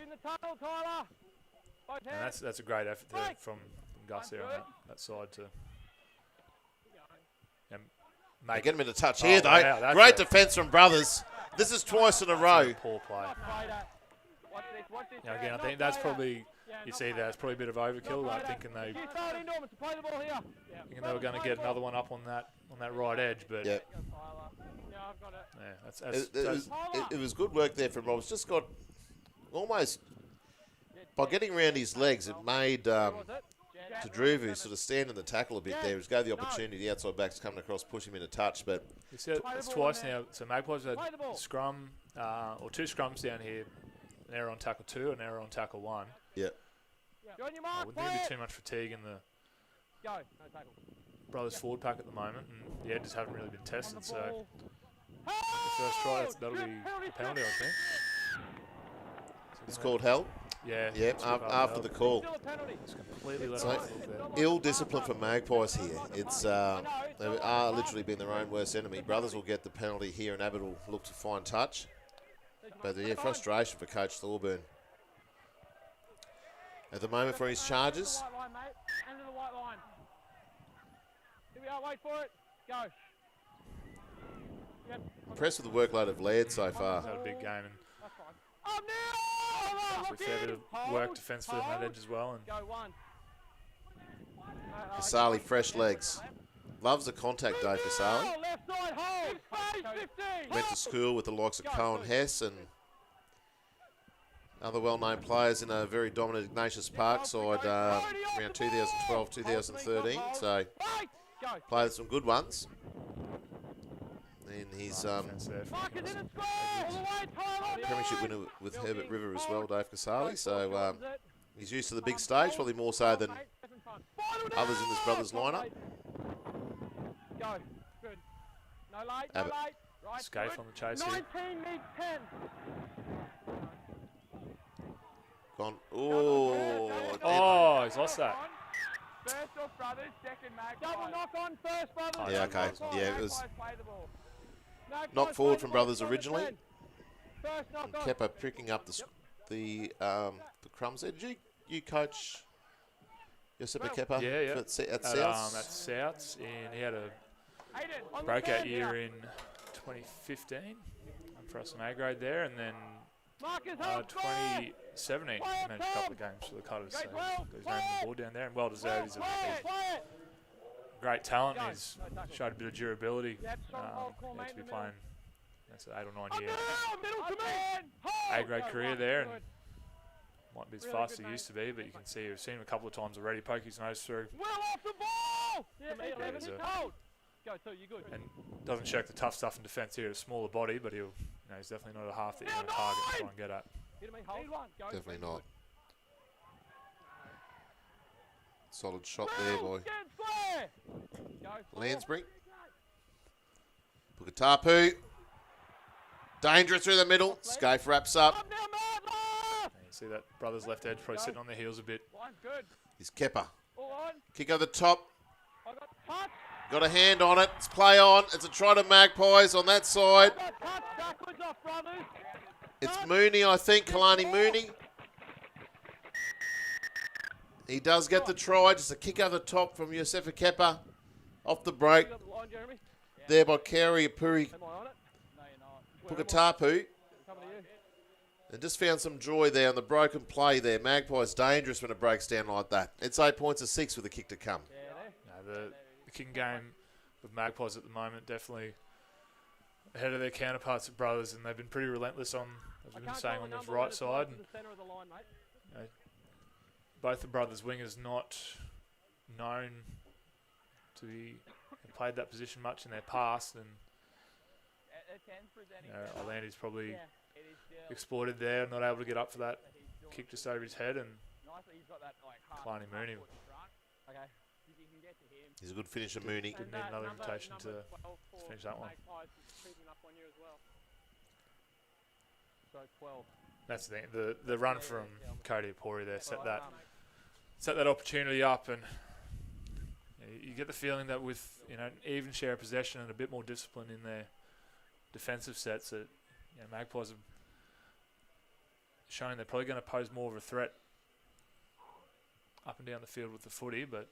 And that's a great effort there from Gus there on that side to They get him into touch here, though. Wow, Great defence from Brothers. This is twice in a row. Poor play. Now again, I think that's probably, you see that's probably a bit of overkill. Like thinking they were going to get another one up on that right edge, but Yep. yeah, It was good work there from Roberts. Just got almost, by getting around his legs, it made Tadruvu sort of stand in the tackle a bit there. He gave the opportunity, the outside backs coming across, push him into touch, but you see it's twice now. So Magpies had scrum, or 2 scrums down here, an error on tackle 2, an error on tackle 1. yeah. I wouldn't think it'd be too much fatigue in the Brothers forward pack at the moment, and the edges haven't really been tested, so the first try, that'll be a penalty, I think. It's called hell. Yeah. Yeah, after the call. It's completely let So, off there. ill discipline for Magpies here. It's they are literally been their own worst enemy. Brothers will get the penalty here, and Abbott will look to find touch. But yeah, frustration for Coach Thorburn. At the moment for his charges. Here we are, wait for it. Go. Yep. Impressed with the workload of Laird so far. He's had a big game, and That's fine. Oh, no! a fair bit of work defence for that edge as well. And Go 1. Casali, fresh legs. Loves the contact, Dave Casali. Left side, hold. Space, 15. Went to school with the likes of Cohen Hess and other well-known players in a very dominant Ignatius Park side around 2012, 2013. So played some good ones. And he's defence there from Mark is in Kimmels. the square. All the way, Tyler. premiership winner with Herbert River as well, Dave Casali. So he's used to the big stage, probably more so than others in this brothers lineup. Go. Good. No late, Abbott. no late. Right. Scaife good. on the chase here. 19 needs 10. Gone. Oh, Oh, he's lost that. First off, brothers, second mag. Double knock on first, brothers. Yeah, okay. Knock on. Yeah, it was Magpies play the ball. Magpies knocked forward play from the ball, brothers originally. First knock And on. Kepper picking up the crumbs there. Did you coach Giuseppe Kepper Yeah, yeah. at At Souths? Souths, and he had a Aiden, on the breakout stand year now. in 2015 for us an A grade there, and then Marcus, hold 2017 he managed a couple of games for the Cutters, so got his name on the board down there, and well deserved. He's a great talent, and he's showed a bit of durability to be playing. That's an 8 or 9 year A grade career there, and Might be as fast as he used to be, but you can see we've seen him a couple of times already poke his nose through. Well off the ball! Yeah, 11 is cold. Go, 2, you're good. And doesn't check the tough stuff in defence here. A smaller body, but he'll, he's definitely not a half that you're going to target and try and get at. Hit me, hold one. Go, Definitely not. Solid shot there, boy. Lansbury. Pukatapu. Dangerous through the middle. Scaife wraps up. And you see that brother's left edge probably sitting on their heels a bit. He's Kepper. Kick over the top. Got a hand on it. It's play on. It's a try to Magpies on that side. It's Mooney, I think. Kalani Mooney. He does get the try. Just a kick over the top from Yosefa Kepper. Off the break. There by Kerry Apuri. Pukatapu. And just found some joy there on the broken play there. Magpies dangerous when it breaks down like that. It's 8 points to 6 with the kick to come. The kicking game with Magpies at the moment definitely ahead of their counterparts at Brothers, and they've been pretty relentless on, as we've been saying, on this right side. And, both the Brothers wingers not known to be played that position much in their past, and Orlando's probably exploited there, not able to get up for that kick just over his head, and Kalani Mooney. He's a good finisher, Mooney. Didn't need another invitation to finish that one. That's the thing. The run from Cody Apori there set that opportunity up, and you get the feeling that with an even share of possession and a bit more discipline in their defensive sets, that Magpies have shown they're probably going to pose more of a threat up and down the field with the footy, but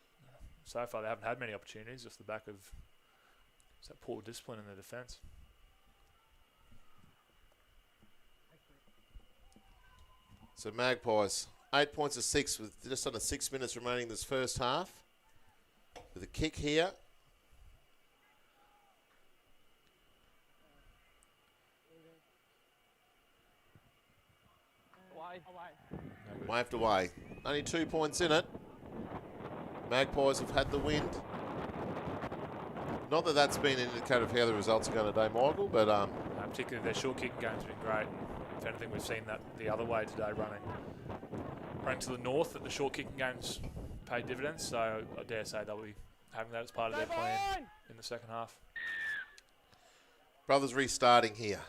so far they haven't had many opportunities, just the back of that poor discipline in the defence. So Magpies, 8 points to 6 with just under 6 minutes remaining this first half. With a kick here. Waved away. Only 2 points in it. Magpies have had the wind. Not that that's been an indicator of how the results are going today, Michael, but particularly their short kicking game's been great. If anything, we've seen that the other way today, running to the north, that the short kicking games paid dividends. So I dare say they'll be having that as part of their plan in the second half. Brothers restarting here.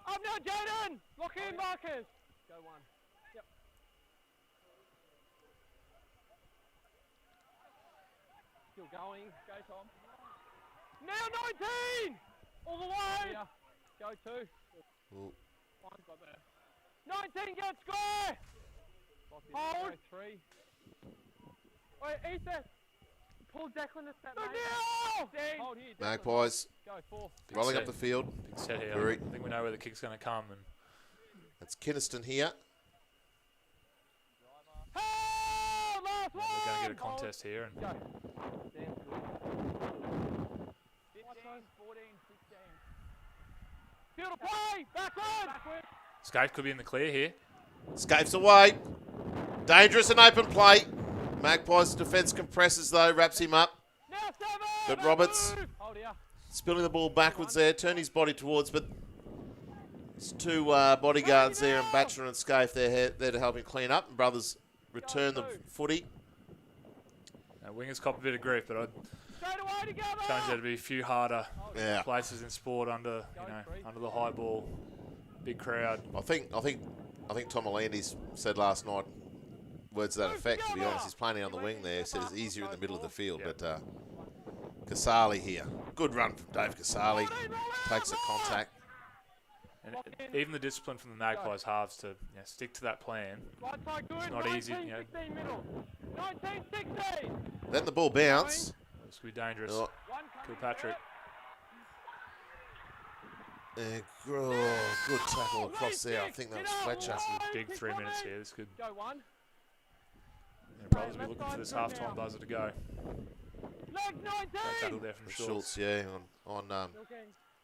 Up now, Jaden! Lock in, Marcus! Go one. Yep. Still going. Go, Tom. Now 19! All the way! Yeah. Go 2. Ooh. One's got there. 19, get square! Hold. 3. Wait, Ethan. Pull Declan to step, mate. Hold here, Magpies. Go 4. Rolling up the field. Big set here. Very. I think we know where the kick's going to come. And that's Kinniston here. Oh, last one! we're going to get a contest here. And Go. 15, 14, 16. Field of play! Backward! Skate could be in the clear here. Scapes away. Dangerous and open play. Magpies defence compresses though, wraps him up. Now 7! But Roberts Hold here. spilling the ball backwards there, turn his body towards, but it's 2 bodyguards there, and Batcher and Scaife there to help him clean up. And Brothers return the footy. Now, wingers cop a bit of grief, but I'd Straight away together! challenge there to be a few harder Yeah. places in sport under under the high ball, big crowd. I think Tom Orlando's said last night words to that effect, to be honest. He's playing on the wing there. Said it's easier in the middle of the field. Yep. But Casali here. Good run from Dave Casali. Takes the contact. And even the discipline from the Magpies halves to stick to that plan. Right side good. It's not 19, easy, 16 middle. 19, 16. Letting the ball bounce. This could be dangerous. Oh, Kilpatrick. good tackle across there. I think that was Fletcher. Big 3 minutes here. This could. Go 1. Brothers will be looking for this half-time buzzer to go. Leg 19. Great tackle there from Schultz. Schultz, yeah, on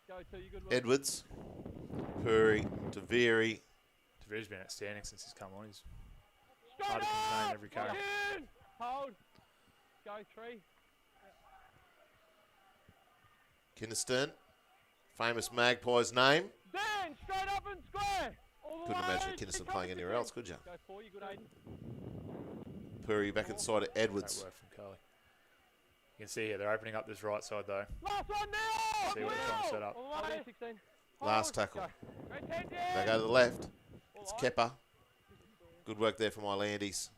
Go 2, you good work. Edwards, Puri, Taviri. Taviri's been outstanding since he's come on. He's Straight hard to contain up! every carry. Lock in! Hold. Go 3. Kinniston, famous Magpies name. Dan, straight up and square. All the Couldn't way. imagine Keep Kinniston coming playing to anywhere Ken. else, could you? Go 4, you good, Aiden. Puri back inside of Great Edwards. work from Carly. You can see here they're opening up this right side though. Last one now! See what they're trying to set up. All the way. 16. Last Hold. tackle. Go. Go 10, They go to the left. It's Kepper. Good work there from Islandis.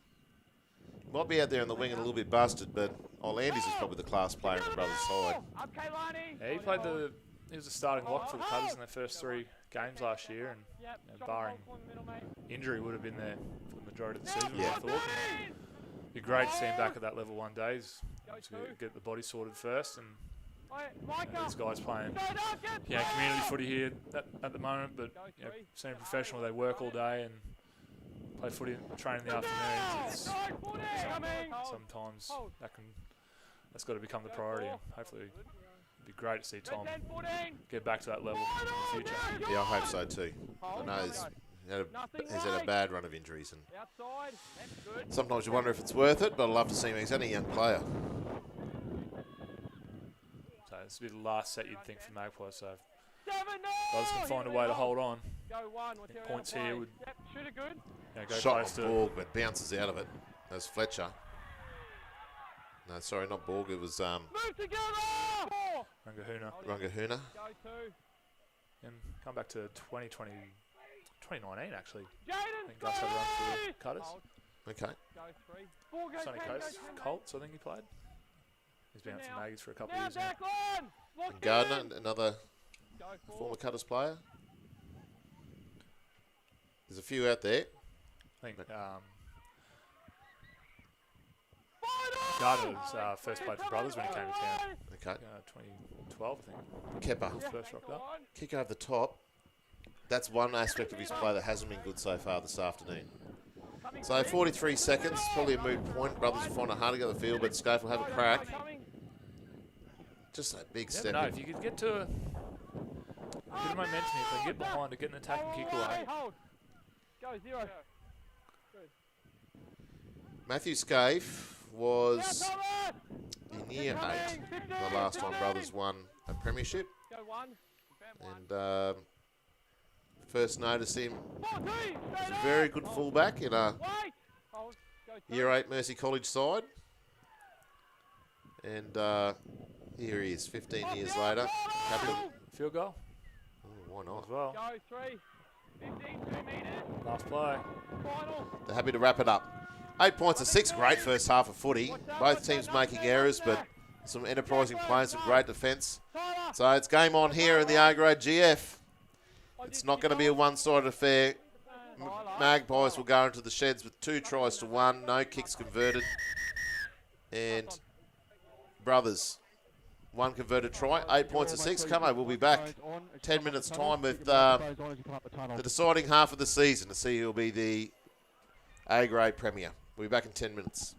Might be out there in the wing and a little bit busted, but Islandis is probably the class player on the brothers' side. Up, Kaylani. Yeah, he was a starting lock for the Cutters in their first 3 games last year, and Yep. you know, barring injury would have been there for the majority of the season. Yeah. I thought. It'd be great to see him back at that level one day. He's to get the body sorted first, and these guys playing community footy here at the moment, but seeing professional, they work all day and play footy, train in the afternoons. It's, sometimes that's got to become the priority, and hopefully it'd be great to see Tom get back to that level in the future. Yeah, I hope so too. I know he's had a bad run of injuries, and sometimes you wonder if it's worth it, but I'd love to see him. He's only a young player. So this would be the last set you'd think for Magpies, so guys can find a way to hold on. Points here would go Shot close on to Borg, but bounces out of it. That's Fletcher. No, sorry, not Borg. It was Rangahuna. Rangahuna. And come back to 2019 actually. I think Gus had a run for the Cutters. Okay. Sunny Coast Colts, I think he played. He's been out for Maggies for a couple of years now. And Gardner, another former Cutters player. There's a few out there. I think Gardner's first played for Brothers when he came to town. Okay. 2012, I think. Kepper. First rocked up. Kick over the top. That's one aspect of his play that hasn't been good so far this afternoon. So 43 seconds, probably a moot point. Brothers will find it hard to get the field, but Scaife will have a crack. Just that big step. No, if you could get to a bit of momentum, if they get behind to get an attacking kick away. Go 0. Matthew Scaife was in year 8 the last time Brothers won a premiership. Go 1. And first noticed him as a very good fullback in a year 8 Mercy College side. And here he is, 15 years later. Captain. Field goal Oh, why not? as well. Go 3. 15, 2 meters. Last play. Final. They're happy to wrap it up. 8 points to 6. Great first half of footy. Both teams making errors, but some enterprising play and some great defence. So it's game on here in the A-grade GF. It's not going to be a one-sided affair. Magpies will go into the sheds with 2 tries to 1. No kicks converted. And Brothers, 1 converted try. 8 points to 6. Come on, we'll be back 10 minutes time with the deciding half of the season to see who will be the A-grade premier. We'll be back in 10 minutes.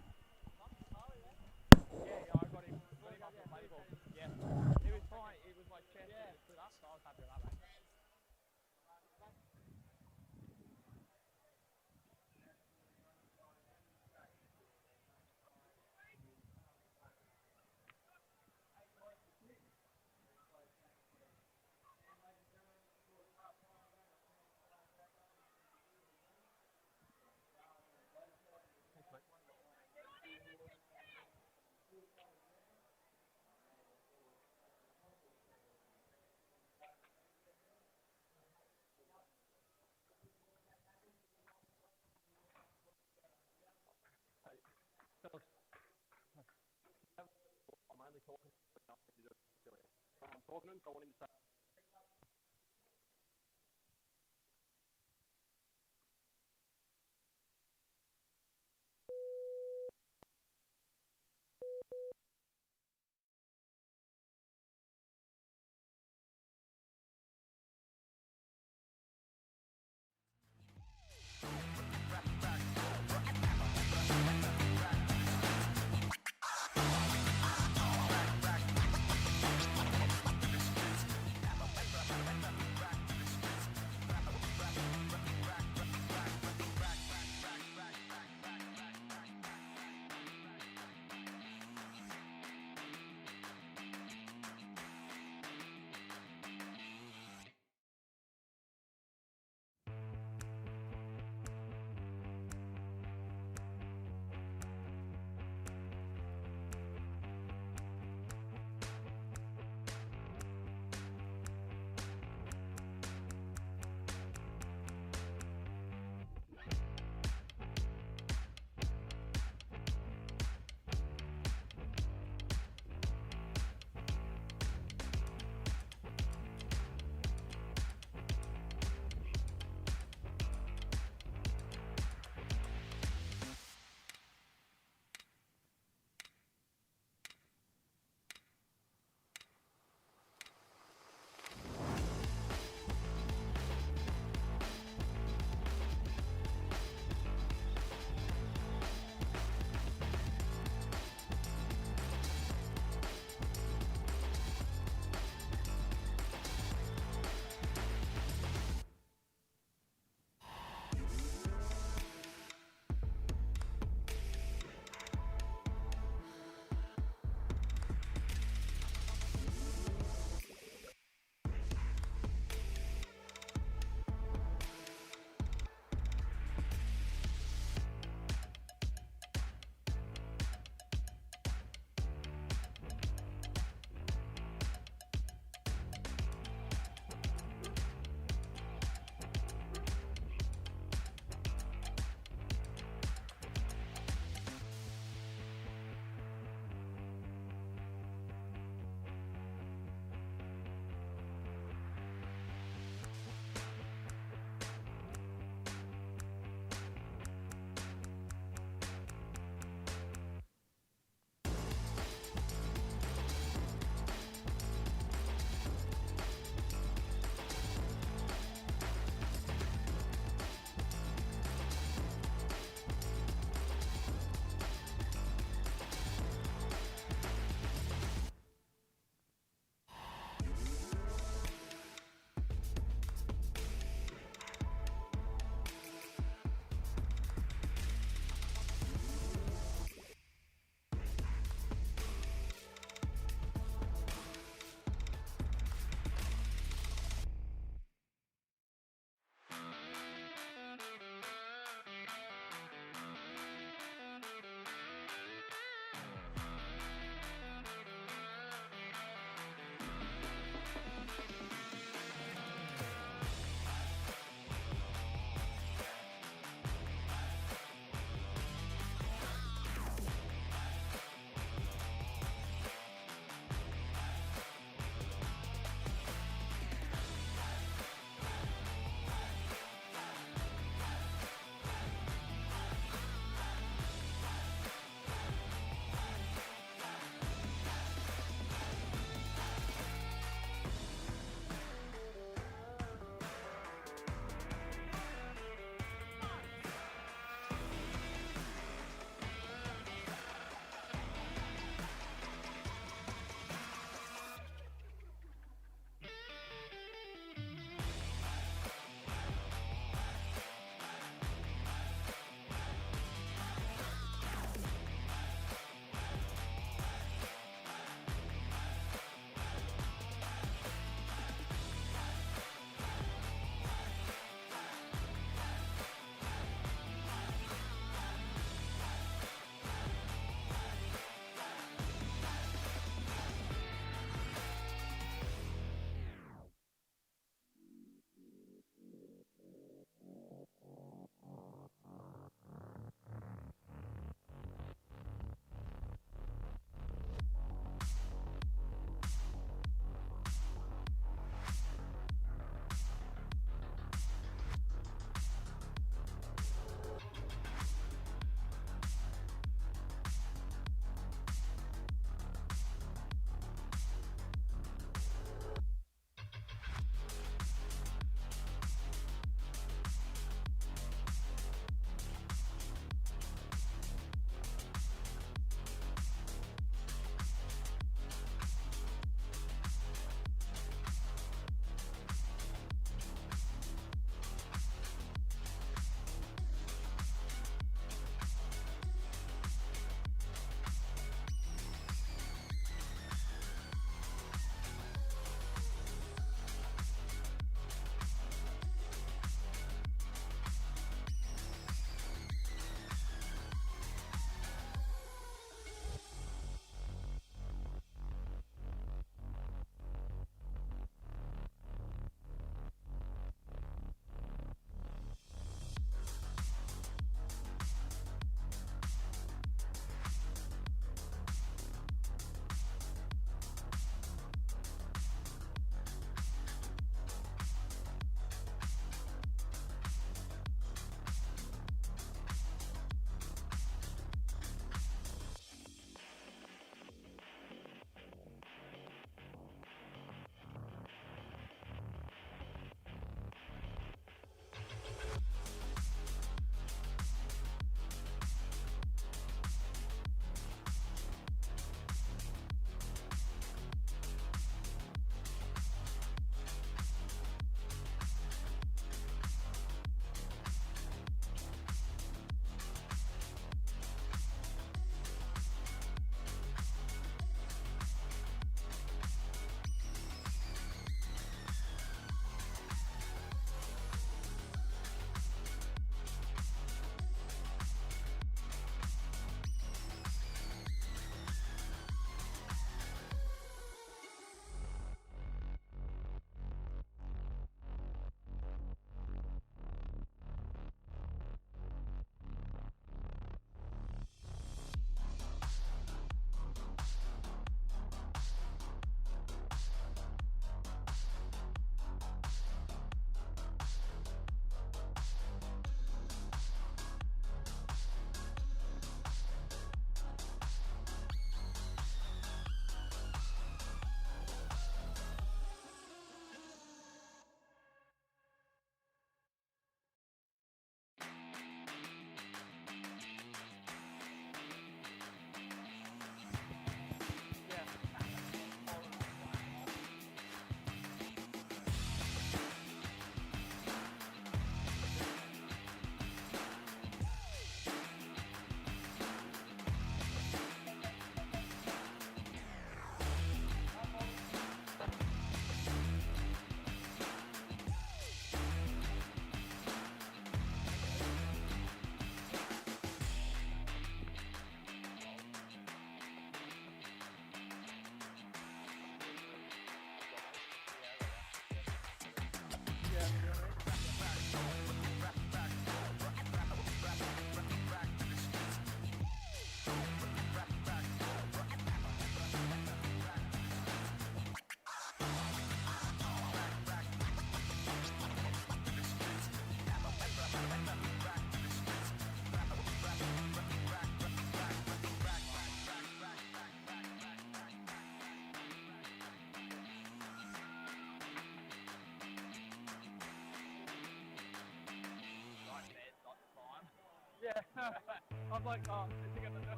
I'm like, oh, I think I'm gonna do it.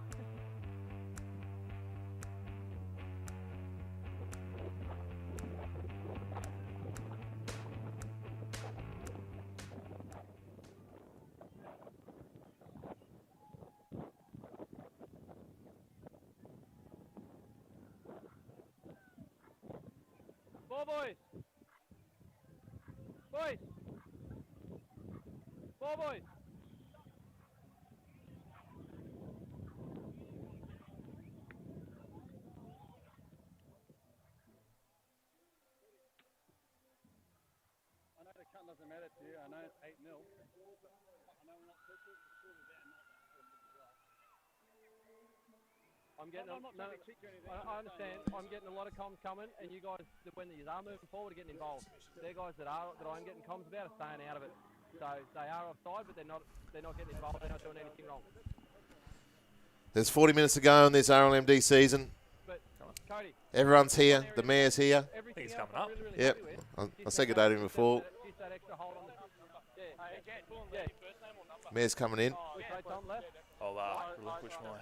Ball, boys. Boys. Ball, boys. I know the count doesn't matter to you. I know it's 8-0. I know we're not pitchers. The score is out, not I'm getting. I understand. I'm getting a lot of comms coming, and you guys, when you are moving forward, are getting involved. They're guys that I'm getting comms about are staying out of it. So they are offside, but they're not getting involved. They're not doing anything wrong. There's 40 minutes to go in this RLMD season. But Cody, Everyone's here. The mayor's here. I think he's coming up. Really Yep. I said good day to him before. Just that extra hold on the. Mayor's coming in. I'll relinquish my...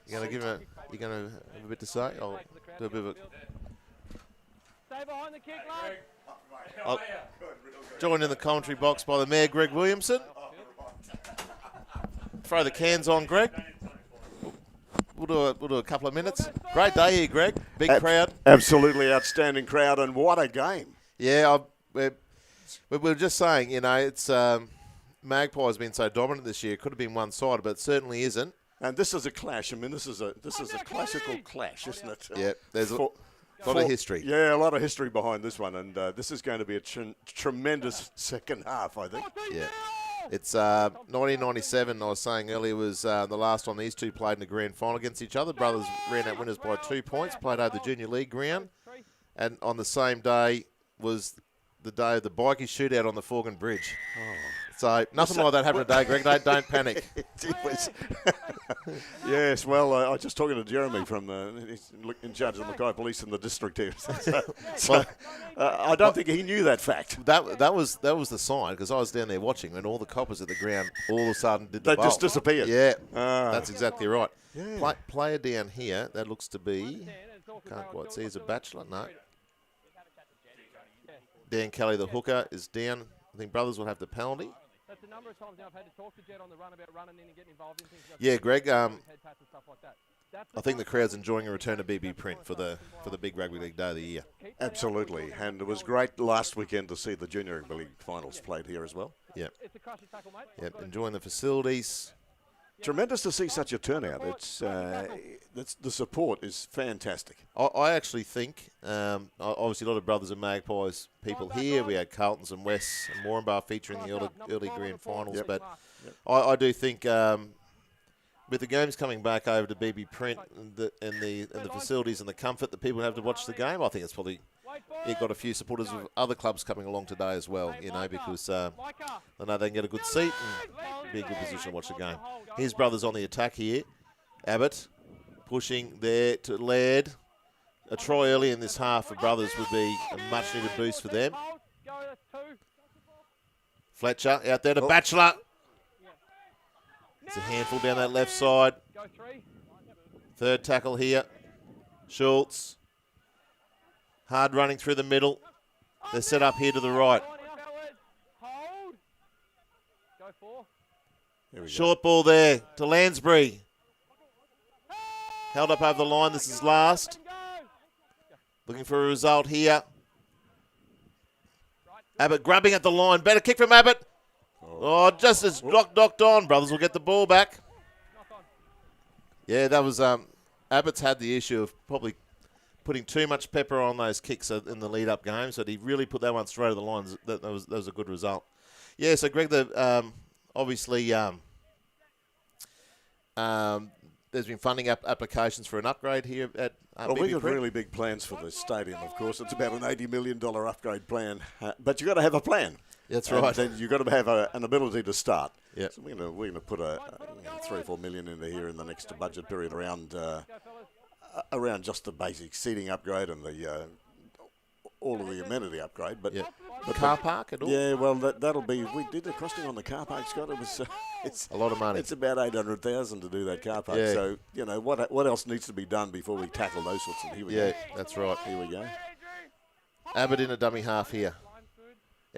You're gonna have a bit to say? I'll do a bit of a... Stay behind the kick, lad. I'll join in the commentary box by the mayor, Greg Williamson. Throw the cans on, Greg. We'll do a couple of minutes. Great day here, Greg. Big crowd. Absolutely outstanding crowd, and what a game. Yeah, we were just saying, it's Magpies been so dominant this year. It could have been one-sided, but it certainly isn't. And this is a clash. I mean, this is a classical clash, isn't it? Yeah, there's a lot of history. Yeah, a lot of history behind this one, and this is going to be a tremendous second half, I think. Yeah. It's 1997, I was saying earlier, was the last time these two played in the grand final against each other. Brothers ran out winners by 2 points, played over the Junior League ground. And on the same day was the day of the bikie shootout on the Forgan Bridge. Oh. So nothing like that happened today, Greg. Don't panic. Yes, well, I was just talking to Jeremy from he's in charge of the Mackay Police in the district here. I don't think he knew that fact. That was the sign, because I was down there watching when all the coppers at the ground all of a sudden did the They bowl. just disappeared. Yeah, that's exactly right. Yeah. Player down here, that looks to be, can't quite see, is a bachelor. No. Dan Kelly, the hooker, is down. I think Brothers will have the penalty. That's a number of times now I've had to talk to Jed on the run about running in and getting involved in things. Yeah, Greg. Head pats and stuff like that. I think the crowd's enjoying a return to BB Print for the big rugby league day of the year. Absolutely, and it was great last weekend to see the Junior Rugby League finals played here as well. Yeah. It's a crushing tackle, mate. Yep, enjoying the facilities. Tremendous to see such a turnout. It's the support is fantastic. I actually think, obviously a lot of Brothers and Magpies people here. We had Carltons and Wests and Moranbah featuring the early grand finals. Yep. But I do think with the games coming back over to BB Print and the facilities and the comfort that people have to watch the game, I think it's probably got a few supporters of other clubs coming along today as well, because I know they can get a good seat and be in a good position to watch the game. Here's Brothers on the attack here. Abbott pushing there to Laird. A try early in this half for Brothers would be a much-needed boost for them. Fletcher out there to Batchelor. It's a handful down that left side. Third tackle here. Schultz. Hard running through the middle. They're set up here to the right. Short ball there to Lansbury. Held up over the line. This is last. Looking for a result here. Abbott grabbing at the line. Better kick from Abbott. Oh, just as knocked on. Brothers will get the ball back. Yeah, that was Abbott's had the issue of probably putting too much pepper on those kicks in the lead-up games, but he really put that one straight to the lines. That was a good result. Yeah, so Greg, obviously there's been funding applications for an upgrade here at Well, we've got really big plans for this stadium, of course. It's about an $80 million upgrade plan, but you've got to have a plan. That's right. And you've got to have an ability to start. Yep. So we're going to put 3 or 4 million into here in the next budget period around just the basic seating upgrade and the all of the amenity upgrade. But car park at all? Yeah, well, that'll be. We did the costing on the car park, Scott. It was it's A lot of money. It's about 800,000 to do that car park. Yeah. So what else needs to be done before we tackle those sorts of? Here we Yeah, go. that's right. Here we go. Abbott in a dummy half here.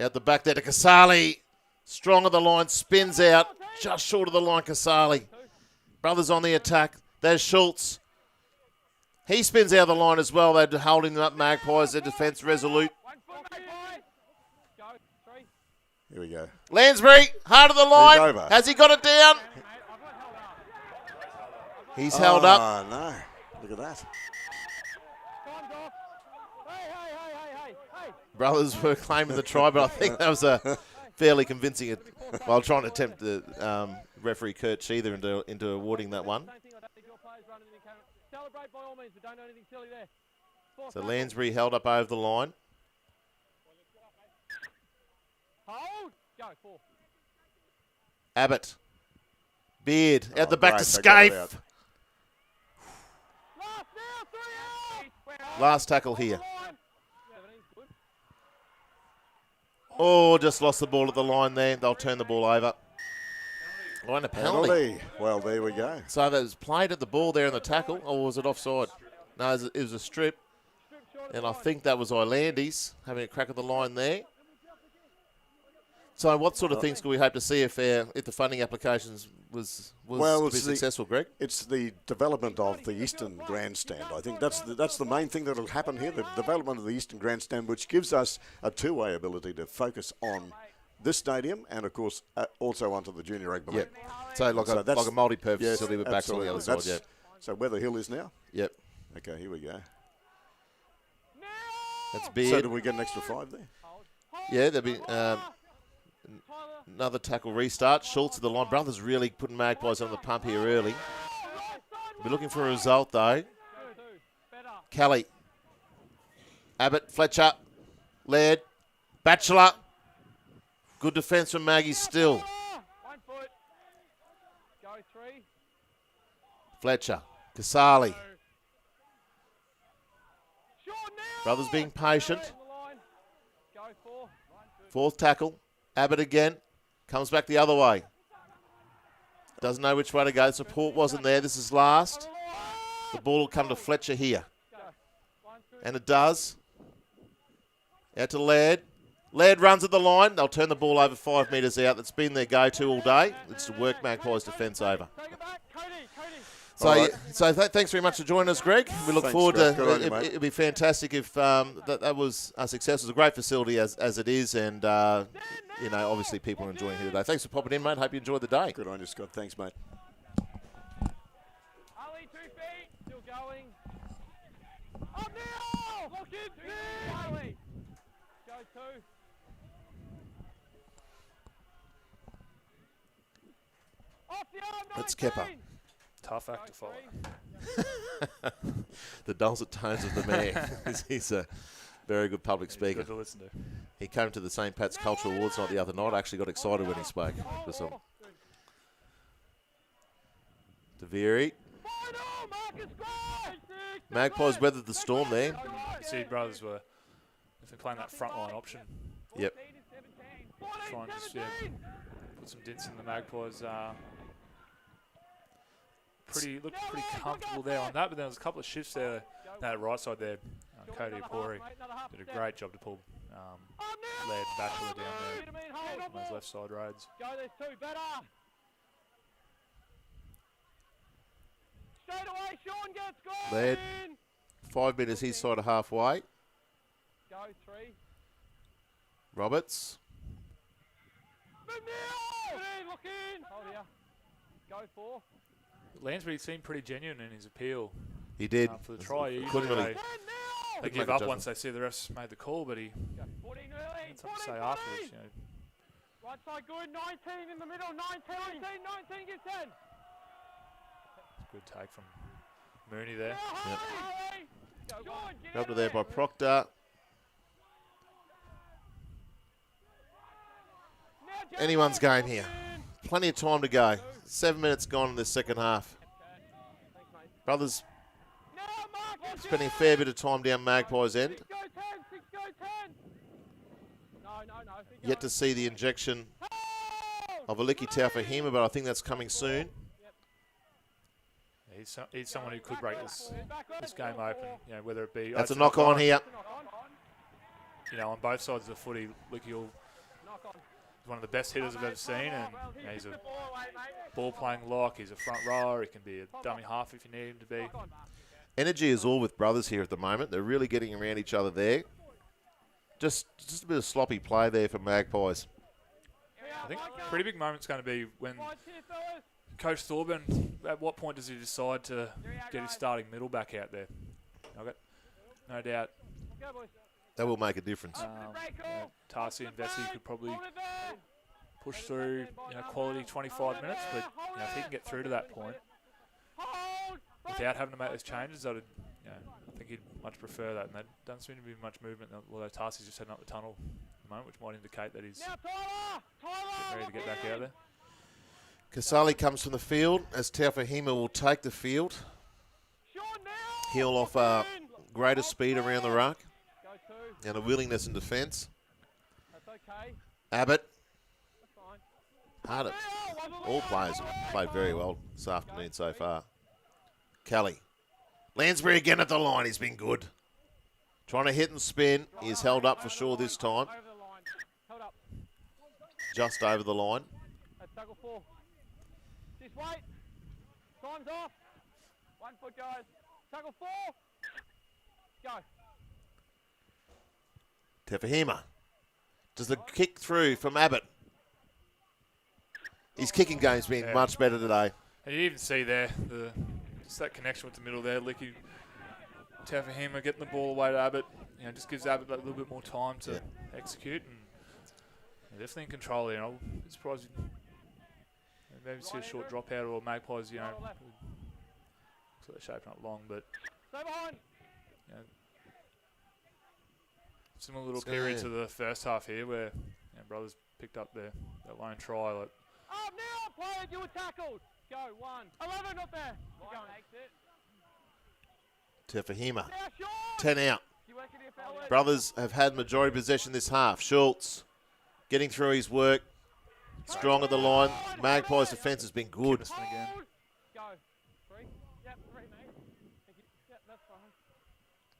Out the back there to Casali. Strong of the line, spins out. Just short of the line, Casali. Brothers on the attack. There's Schultz. He spins out of the line as well. They're holding them up, Magpies. Their defence resolute. Here we go. Lansbury, hard of the line. over. Has he got it down? He's held up. Oh, no. Look at that. Brothers were claiming the try, but I think that was a fairly convincing. Well, trying to tempt the referee Kurt Sheether into awarding that one. So Lansbury held up over the line. Abbott. Beard out the back great, to they got it out. Scaife. Last tackle here. Oh, just lost the ball at the line there. They'll turn the ball over. Oh, and a penalty. Penalty. Well, there we go. So that was played at the ball there in the tackle, or was it offside? No, it was a strip. And I think that was Islandes having a crack at the line there. So what sort of things could we hope to see if the funding applications was to be successful, Greg? It's the development of the Eastern Grandstand. I think that's the main thing that will happen here, the development of the Eastern Grandstand, which gives us a two-way ability to focus on this stadium and, of course, also onto the junior rugby league. Yep. So like a multi-purpose Yes, facility with backs on the other side, absolutely. yeah. So where the hill is now? Yep. Okay, here we go. That's So Beard. do we get an extra 5 there? Yeah, there'll be another tackle restart. Schultz at the line. Brothers really putting Magpies on the pump here early. We're looking for a result, though. Kelly. Abbott, Fletcher, Laird, Batchelor. Good defence from Maggie still. Fletcher, Casali. Brothers being patient. Fourth tackle. Abbott again. Comes back the other way. Doesn't know which way to go. Support wasn't there. This is last. The ball will come to Fletcher here. And it does. Out to Laird. Laird runs at the line. They'll turn the ball over 5 metres out. That's been their go-to all day. It's to work Magpies' defence over. So, thanks very much for joining us, Greg. We look Thanks, forward Greg. to Good on you, mate. It'd be fantastic if that was a success. It was a great facility as it is, and obviously people are enjoying it here today. Thanks for popping in, mate. Hope you enjoyed the day. Good on you, Scott. Thanks, mate. Ali, 2 feet, still going. Up now! Lock in, Ali. Go 2. Off the arm, That's Kepper. 19. Tough act to follow. The dulcet tones of the man. He's a very good public speaker. Good to listen to. He came to the St. Pat's Cultural Awards night the other night. I actually got excited when he spoke. DeViri. Magpies weathered the storm there. The Seed brothers were definitely playing that front line option. Yep. Trying to just put some dints in the Magpies. Looked pretty comfortable there on that, but there was a couple of shifts there. That right side there, Cody Apori did a great job to pull Laird Batchelor down there on those left side roads. Go, there's 2, better. Straight away, Sean gets going. Laird, 5 metres his side of halfway. Go 3. Roberts. Look in. Hold here. Go 4. Lansbury seemed pretty genuine in his appeal He did. for the try. Couldn't Usually really. they give up once they see the refs made the call, but he 14 early. had something to say afterwards. Right side good. 19 in the middle. 19. 19 gets 10. Good take from Mooney there. Go up to there by Proctor. Anyone's game here. Plenty of time to go. 7 minutes gone in this second half. Brothers spending a fair bit of time down Magpies' end. 6 go 10. 6 go 10. No, Yet to see the injection of Aliki Taufahima, but I think that's coming soon. He's someone who could break this game open, you know, whether it be... That's a knock on here. You know, on both sides of the footy, Licky is one of the best hitters I've ever seen, and you know, he's a ball-playing lock, he's a front rower, he can be a dummy half if you need him to be. Energy is all with brothers here at the moment. They're really getting around each other there. Just a bit of sloppy play there for Magpies. I think a pretty big moment's going to be when Coach Thorburn, at what point does he decide to get his starting middle back out there? I've got no doubt. That will make a difference. Tarsi and Vesey could probably push through, you know, quality 25 minutes, but you know, if he can get through to that point without having to make those changes, I think he'd much prefer that. And there doesn't seem to be much movement, although Tarsi's just heading up the tunnel at the moment, which might indicate that he's getting ready to get back out there. Kasali comes from the field as Taufahima will take the field. He'll offer greater speed around the ruck and a willingness in defence. Abbott. Hard. All players have played very well this afternoon so far. Kelly. Lansbury again at the line. He's been good. Trying to hit and spin. He's held up for sure this time. Just over the line. Just wait. Time's off. 1 foot, guys. Tackle 4. Go. Taufahima. Does the kick through from Abbott? His kicking game's been much better today. And you even see there, just that connection with the middle there. Licky Taufahima getting the ball away to Abbott. You know, just gives Abbott a little bit more time to execute. And they're definitely in control there. I'll be surprised you maybe see a short dropout or Magpies, you know, looks like they're shaping up long, but you know, similar little period to the first half here where you know, Brothers picked up their lone try. Like, oh, now, player, you were tackled. Go, 1. 11 up there. Taufahima. 10 out. Brothers have had majority possession this half. Schultz getting through his work. Strong at the line. Magpies' defence has been good.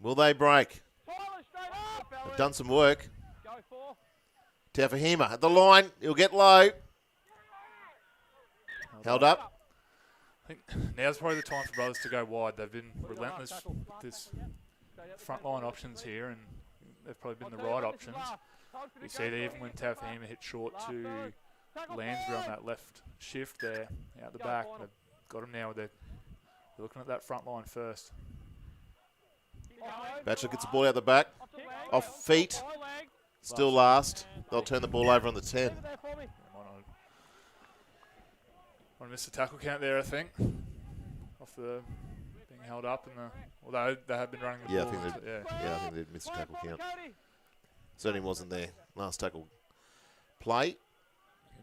Will they break? They've done some work. Taufahima at the line. He'll get low. Held up. I think now's probably the time for Brothers to go wide. They've been relentless with this front line options here, and they've probably been the right options. You see that even when Taufahima hit short to Lansbury on that left shift there out the back, they've got him now. They're looking at that front line first. Batchelor gets the ball out the back. Off feet. Still last. They'll turn the ball over on the 10. I missed the tackle count there, I think. Off the being held up, although they have been running the ball. I think they missed the tackle count. Certainly wasn't their last tackle play.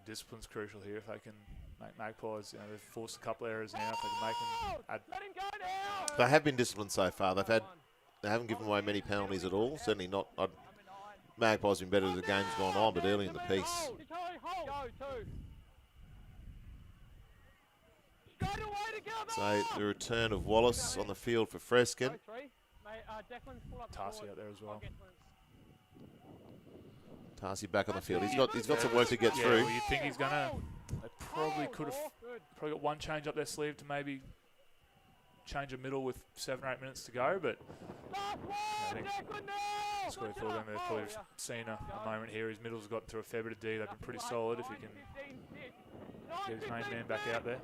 Discipline's crucial here if they can make Magpies. You know, they've forced a couple of errors now. If they can make them They have been disciplined so far. They haven't given away many penalties at all. Certainly not. Magpies have been better as the game's gone on, but early in the piece. So the return of Wallace on the field for Freskin. Tarsi out there as well. Tarsi back on the field. He's got some work to get through. Well, you'd think he's gonna. They probably could have got one change up their sleeve to maybe change a middle with 7 or 8 minutes to go, but I think Scotty thought they've probably seen a moment here. His middle's got through a fair bit of D. They've been pretty solid. If he can get his main man back out there.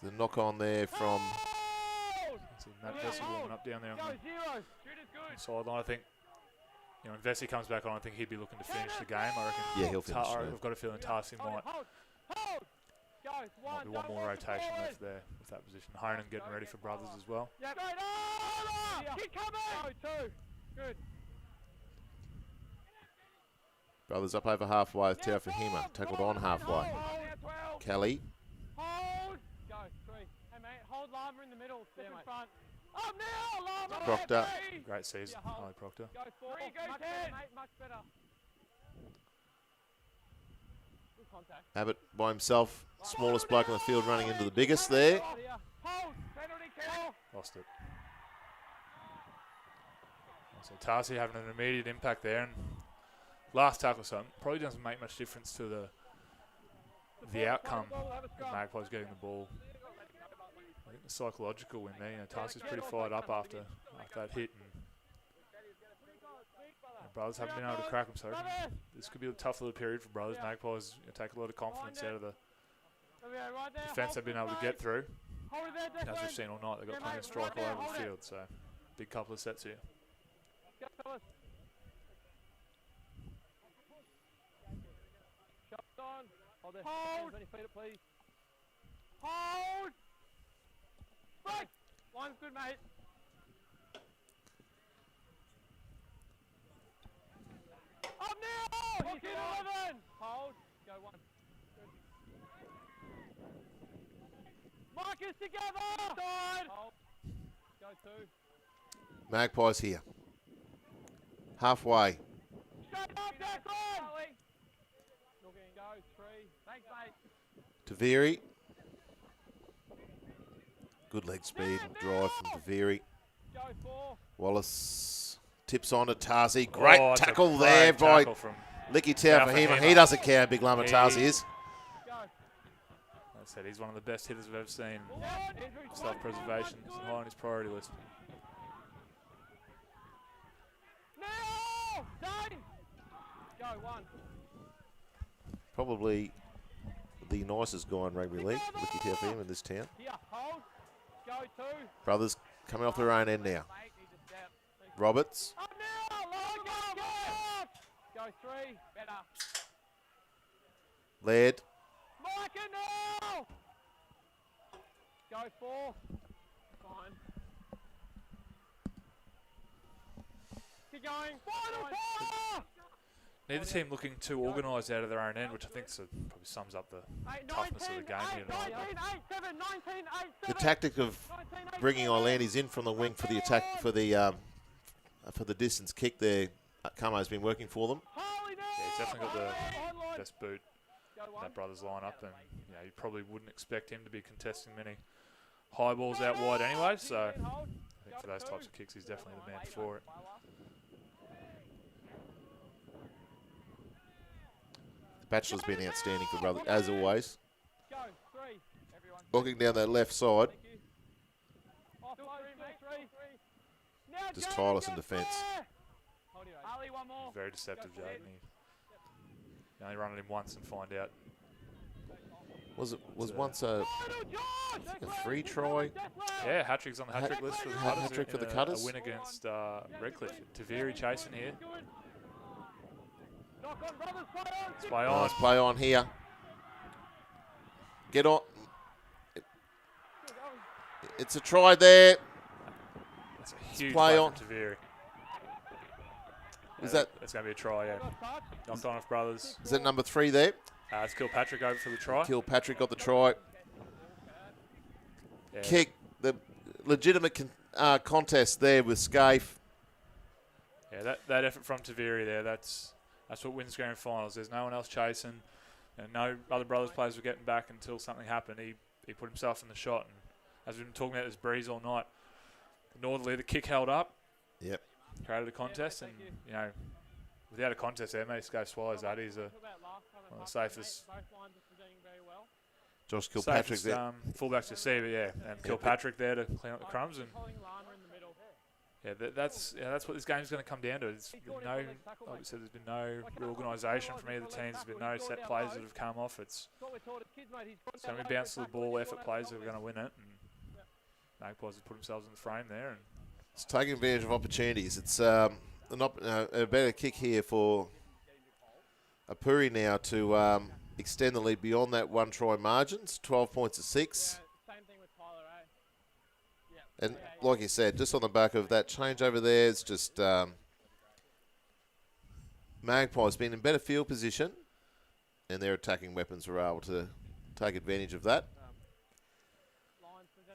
The knock on there from Matt Vesey warming up down there on the sideline. I think, you know, when Vesey comes back on, I think he'd be looking to finish the game. I reckon. Yeah, he'll finish. I've got a feeling Tarsi might be one more rotation left there with that position. Honan getting ready for Brothers as well. Brothers up over halfway with Taufahima. Tackled on halfway. Kelly. Hold. Go. 3. Hey, mate. Hold Lama in the middle. Step in front. Up now, Lava. Proctor. Great season, Harley Proctor. Go 4. Go 10. Much better. Good contact. Abbott by himself. Smallest bloke on the field running into the biggest there. Hold. Penalty kill. Lost it. So Tarsi having an immediate impact there, and last tackle, so probably doesn't make much difference to the outcome of Magpies getting the ball. I think the psychological win there. You know, Tarsi's pretty fired up after that hit, and Brothers haven't been able to crack them, so this could be a tough little period for Brothers. Magpies take a lot of confidence out of the defence they've been able to get through. As we've seen all night, they've got plenty of strike all over the field, so big couple of sets here. Hold! Hold! Break! Line's good, mate. Up now! Hook in 11! Hold. Go 1. Marcus together! Side! Hold. Go 2. Magpies here. Halfway. Straight up, Declan! Look in, go 3. Thanks, mate. Taviri. Good leg speed and drive from Taviri. Go 4. Wallace tips on to Tarsi. Great Oh, it's a tackle great there by tackle from Licky Taufahima. He doesn't care how big Lama Tarsi is. Go. I said he's one of the best hitters we've ever seen. Self-preservation is high on his priority list. Now! Dane! Go 1. Probably the nicest guy in rugby league, Licky Taufahima, in this town. Here, hold. Go 2. Brothers coming off their own end now. Roberts. Up now! Long go! Go 3. Better. Laird. Micah now! Go 4. Fine. Keep going. Final quarter! Neither team looking too organised out of their own end, which I think probably sums up the toughness of the game here tonight. 19, 8, 7, 19, 8, 7. The tactic of bringing Orlandis in from the wing for the attack for the distance kick there, Camo's been working for them. Yeah, he's definitely got the best boot in that Brothers lineup, and you know, you probably wouldn't expect him to be contesting many high balls out wide anyway. So I think for those types of kicks, he's definitely the man for it. Bachelor's been outstanding for Brothers, as always. Go 3. Everyone. Walking down that left side, Off 3, 3. Now just Jade, tireless in go defence. there. Ali, one more. Very deceptive, Jaden. You only run at him once and find out. Was once a free try? Yeah, hat-trick's on the hat-trick list for the Hat- Cutters. hat-trick for the in Cutters. A win against Redcliffe. Taviri chasing here. Knock on, brothers, play on. It's play on. Nice play on here. Get on. It's a try there. That's a huge play play on. from Taviri. Is that That's going to be a try, yeah. Knocked on off Brothers. is that number 3 there? It's Kilpatrick over for the try. Kilpatrick got the try. Yeah. Kick, the legitimate contest there with Scaife. Yeah, that effort from Taviri there, that's what wins grand finals. There's no one else chasing, and no other Brothers players were getting back until something happened. He put himself in the shot, and as we've been talking about this breeze all night, Northerly, the kick held up. Yep. Created a contest, and you know, without a contest there, maybe Scaife swallows that. He's one of the safest Josh Kilpatrick safest, there. fullbacks to see, but yeah, and Kilpatrick there to clean up the crumbs, and yeah, that's what this game's going to come down to. There's been no, like we said, there's been no real organisation from either teams. There's been no set plays that have come off. It's going to be bounce to the ball, effort plays that are going to win it, and Magpies have put themselves in the frame there. And It's taking advantage of opportunities. It's a better kick here for Apuri now to extend the lead beyond that 1 try margins, 12 points to 6. Same thing with Tyler, eh? And like you said, just on the back of that change over there, it's just Magpies been in better field position, and their attacking weapons were able to take advantage of that.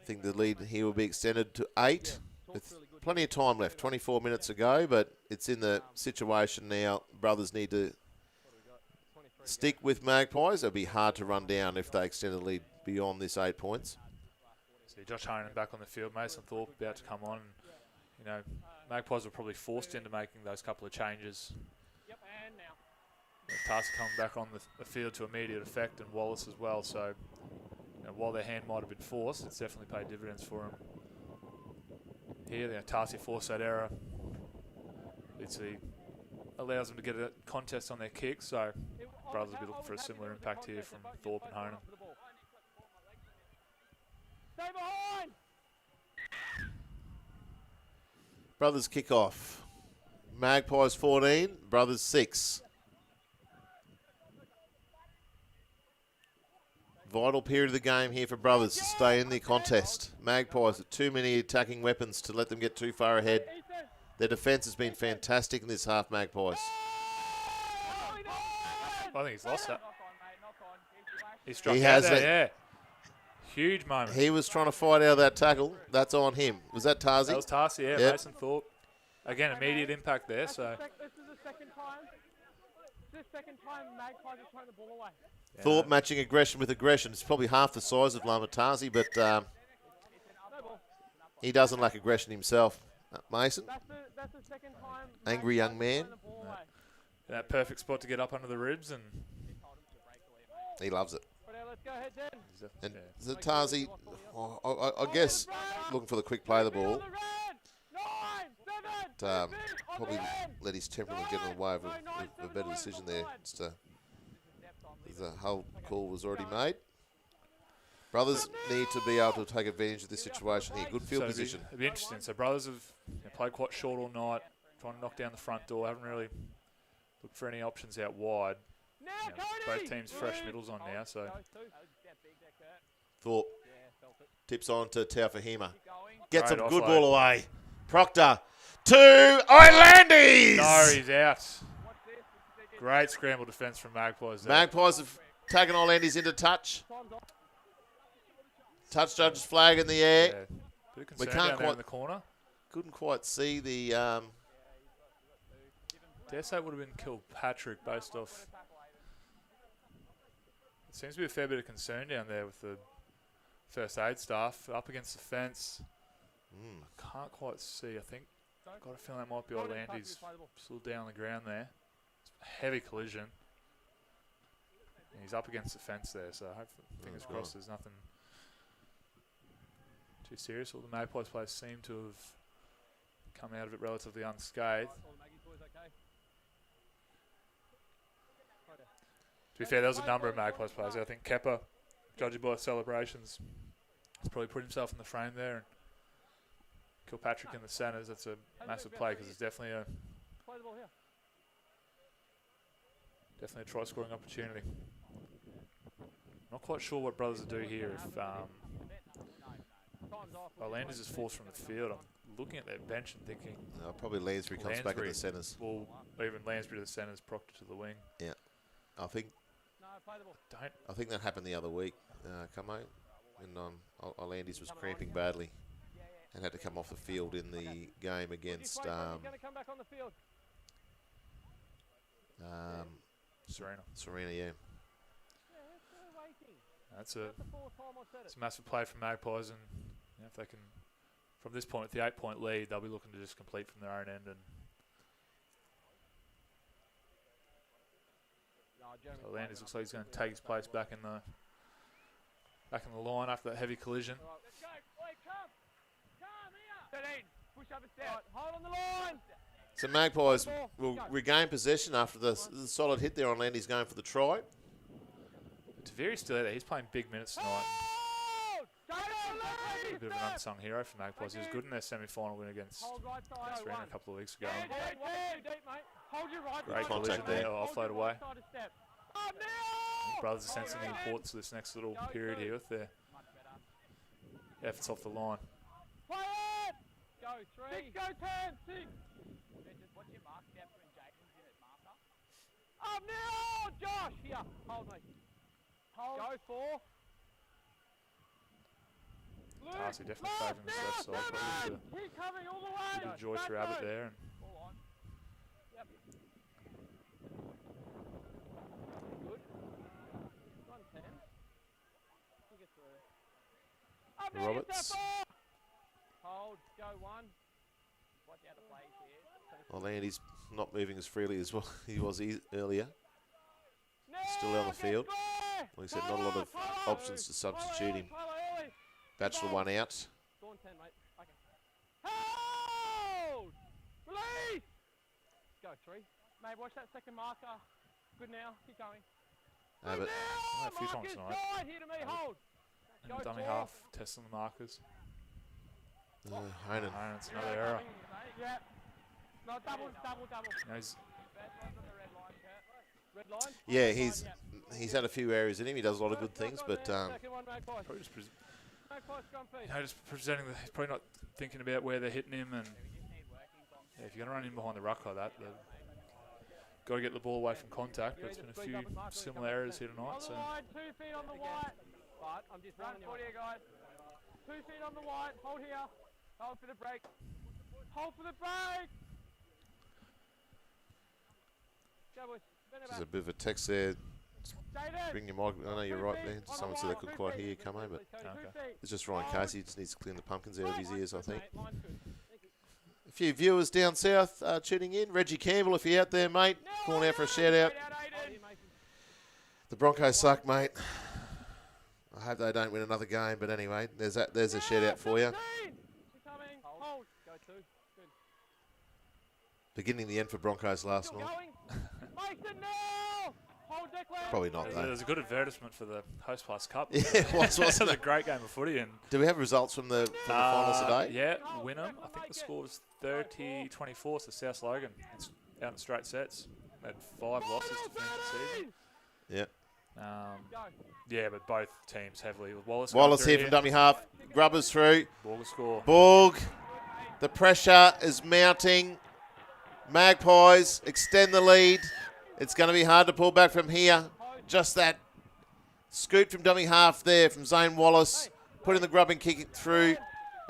think the lead here will be extended to 8 with plenty of time left. 24 minutes ago, but it's in the situation now. Brothers need to stick with Magpies. It'll be hard to run down if they extend the lead beyond this 8 points. See Josh Honan back on the field. Mason Thorpe about to come on. You know, Magpies were probably forced into making those couple of changes. Tarsi coming back on the field to immediate effect, and Wallace as well. So, you know, while their hand might have been forced, it's definitely paid dividends for them. Here, Tarsi forced that error. It allows them to get a contest on their kick. So, Brothers will be looking for a similar impact here from Thorpe and Honan. Stay behind! Brothers kick off. Magpies 14, Brothers 6. Vital period of the game here for Brothers to stay in the contest. Magpies with too many attacking weapons to let them get too far ahead. Their defence has been fantastic in this half, Magpies. I think he's lost that. He struck He out has there, that. yeah. Huge moment. He was trying to fight out of that tackle. That's on him. Was that Tarsi? That was Tarsi, yeah. Yep. Mason Thorpe. Again, immediate impact there. So This is the second time. This second time Magpies are throwing the ball away. yeah. Thorpe matching aggression with aggression. It's probably half the size of Lamatasi, but he doesn't lack aggression himself. Mason, That's the second time. angry young man. That perfect spot to get up under the ribs, and He loves it. Let's go ahead, then. And Tarsi, I guess, looking for the quick play of the ball. Probably let his temperament get in the way of a better decision there. The whole call was already made. Brothers need to be able to take advantage of this situation here. Good field so position. It'd be interesting. So Brothers have played quite short all night, trying to knock down the front door. Haven't really looked for any options out wide. Both teams fresh middles on now, so Thorpe tips on to Taufahima. Gets a Great good offload. ball away. Proctor to Islandis. No, he's out. Great scramble defence from Magpies there. Magpies have taken Islandis into touch. Touch judge's flag in the air. Yeah. Bit of We concern can't down there quite- in the corner. Couldn't quite see the. Dare say it would have been Kilpatrick based off. It seems to be a fair bit of concern down there with the first aid staff up against the fence. I can't quite see. I think got a feeling that might be Orlandi's still down on the ground there. It's a heavy collision. And he's up against the fence there, so hopefully, fingers crossed there's nothing too serious. All the Magpies players seem to have come out of it relatively unscathed. To be fair, there was a number of Magpies players. I think Kepper, judging by celebrations, has probably put himself in the frame there. And Kilpatrick in the centres, that's a massive play because it's definitely a try-scoring opportunity. Not quite sure what Brothers will do here if Landers is forced from the field. I'm looking at their bench and thinking Probably Lansbury comes back in the centres. Well, even Lansbury to the centres, Proctor to the wing. Yeah, I think that happened the other week, Camo, when Islandis was cramping badly and had to come off the field in the game against Serena. Yeah. That's a massive play from Magpies, and if they can, from this point, with the 8-point lead, they'll be looking to just complete from their own end. And so Landers looks like he's going to take his place back in the line after that heavy collision. So Magpies will regain possession after the solid hit there on Landy's going for the try. Taviri's still out there. He's playing big minutes tonight. A bit of an unsung hero for Magpies. He was good in their semi-final win against Serena a couple of weeks ago. Great collision there. Offload away. Brothers are sensing the importance of this next little period here with their efforts off the line. Go 3. Go 10. 6. Up now, Josh. Here, hold me. Hold. Go 4. Darcy definitely favouring this left side. Probably Keep coming all the way. bit of Joyce Rabbit there. And All on. Yep. Good. 110. You get through. Up there, Roberts. get that ball. Hold, go one. Watch out the plays here. Well, Andy's not moving as freely as well he was earlier. Now, Still on the get field. square. Like I said, not a lot of Follow. options to substitute him. Follow early. Bachelor one out. Go on 10, mate. Okay. Hold! Release! Go 3. Mate, watch that second marker. Good now. Keep going. But Good now! a few times Marker's tonight. side. Here to me. Hold. and Go dummy 4. half testing the markers. Honan. And it's another error. Yeah. No, double. You know, he's Red line. Yeah, he's had a few areas in him. He does a lot of good things, but Second one, Magpies. probably just, Magpies, scrum feed. just presenting. He's probably not thinking about where they're hitting him, and yeah, if you're going to run in behind the ruck like that, got to get the ball away from contact. But it's been a few similar errors here tonight. On So the line, 2 feet on the white. But I'm just running for you guys. 2 feet on the white. Hold here. Hold for the break. Hold for the break. Go boys. Bend it there's back. a bit of a text there. Jaden. Bring your mic. I know you're 2 right feet there. on the Someone said they white, couldn't 2 quite feet. hear you come home, but Please, Cody, 2 Okay. feet. it's just Ryan Casey. He just needs to clean the pumpkins out of his ears, I think. Mate, line's good. Thank you. A few viewers down south tuning in. Reggie Campbell, if you're out there, mate, calling out for a shout out. Straight out, Aiden. The Broncos suck, mate. I hope they don't win another game, but anyway, there's a shout out for you. 17. Keep coming. Hold. Go 2. Good. Beginning the end for Broncos last Still night. going. Mason now. Hold Declan. Probably not, though. there's a good advertisement for the Host Plus Cup. Yeah, it was, It wasn't was a it? great game of footy, and Do we have results from the finals today? yeah, Wynnum. I think the score was 30-24 to South Logan. It's out in straight sets. They had 5 losses to finish the season. Yeah. Go. Yeah, but both teams heavily. Wallace Here from dummy half. Grubbers through. Borg score. Borg. The pressure is mounting. Magpies extend the lead. It's going to be hard to pull back from here. Just that scoot from dummy half there from Zane Wallace. Putting the grubbing kick it through.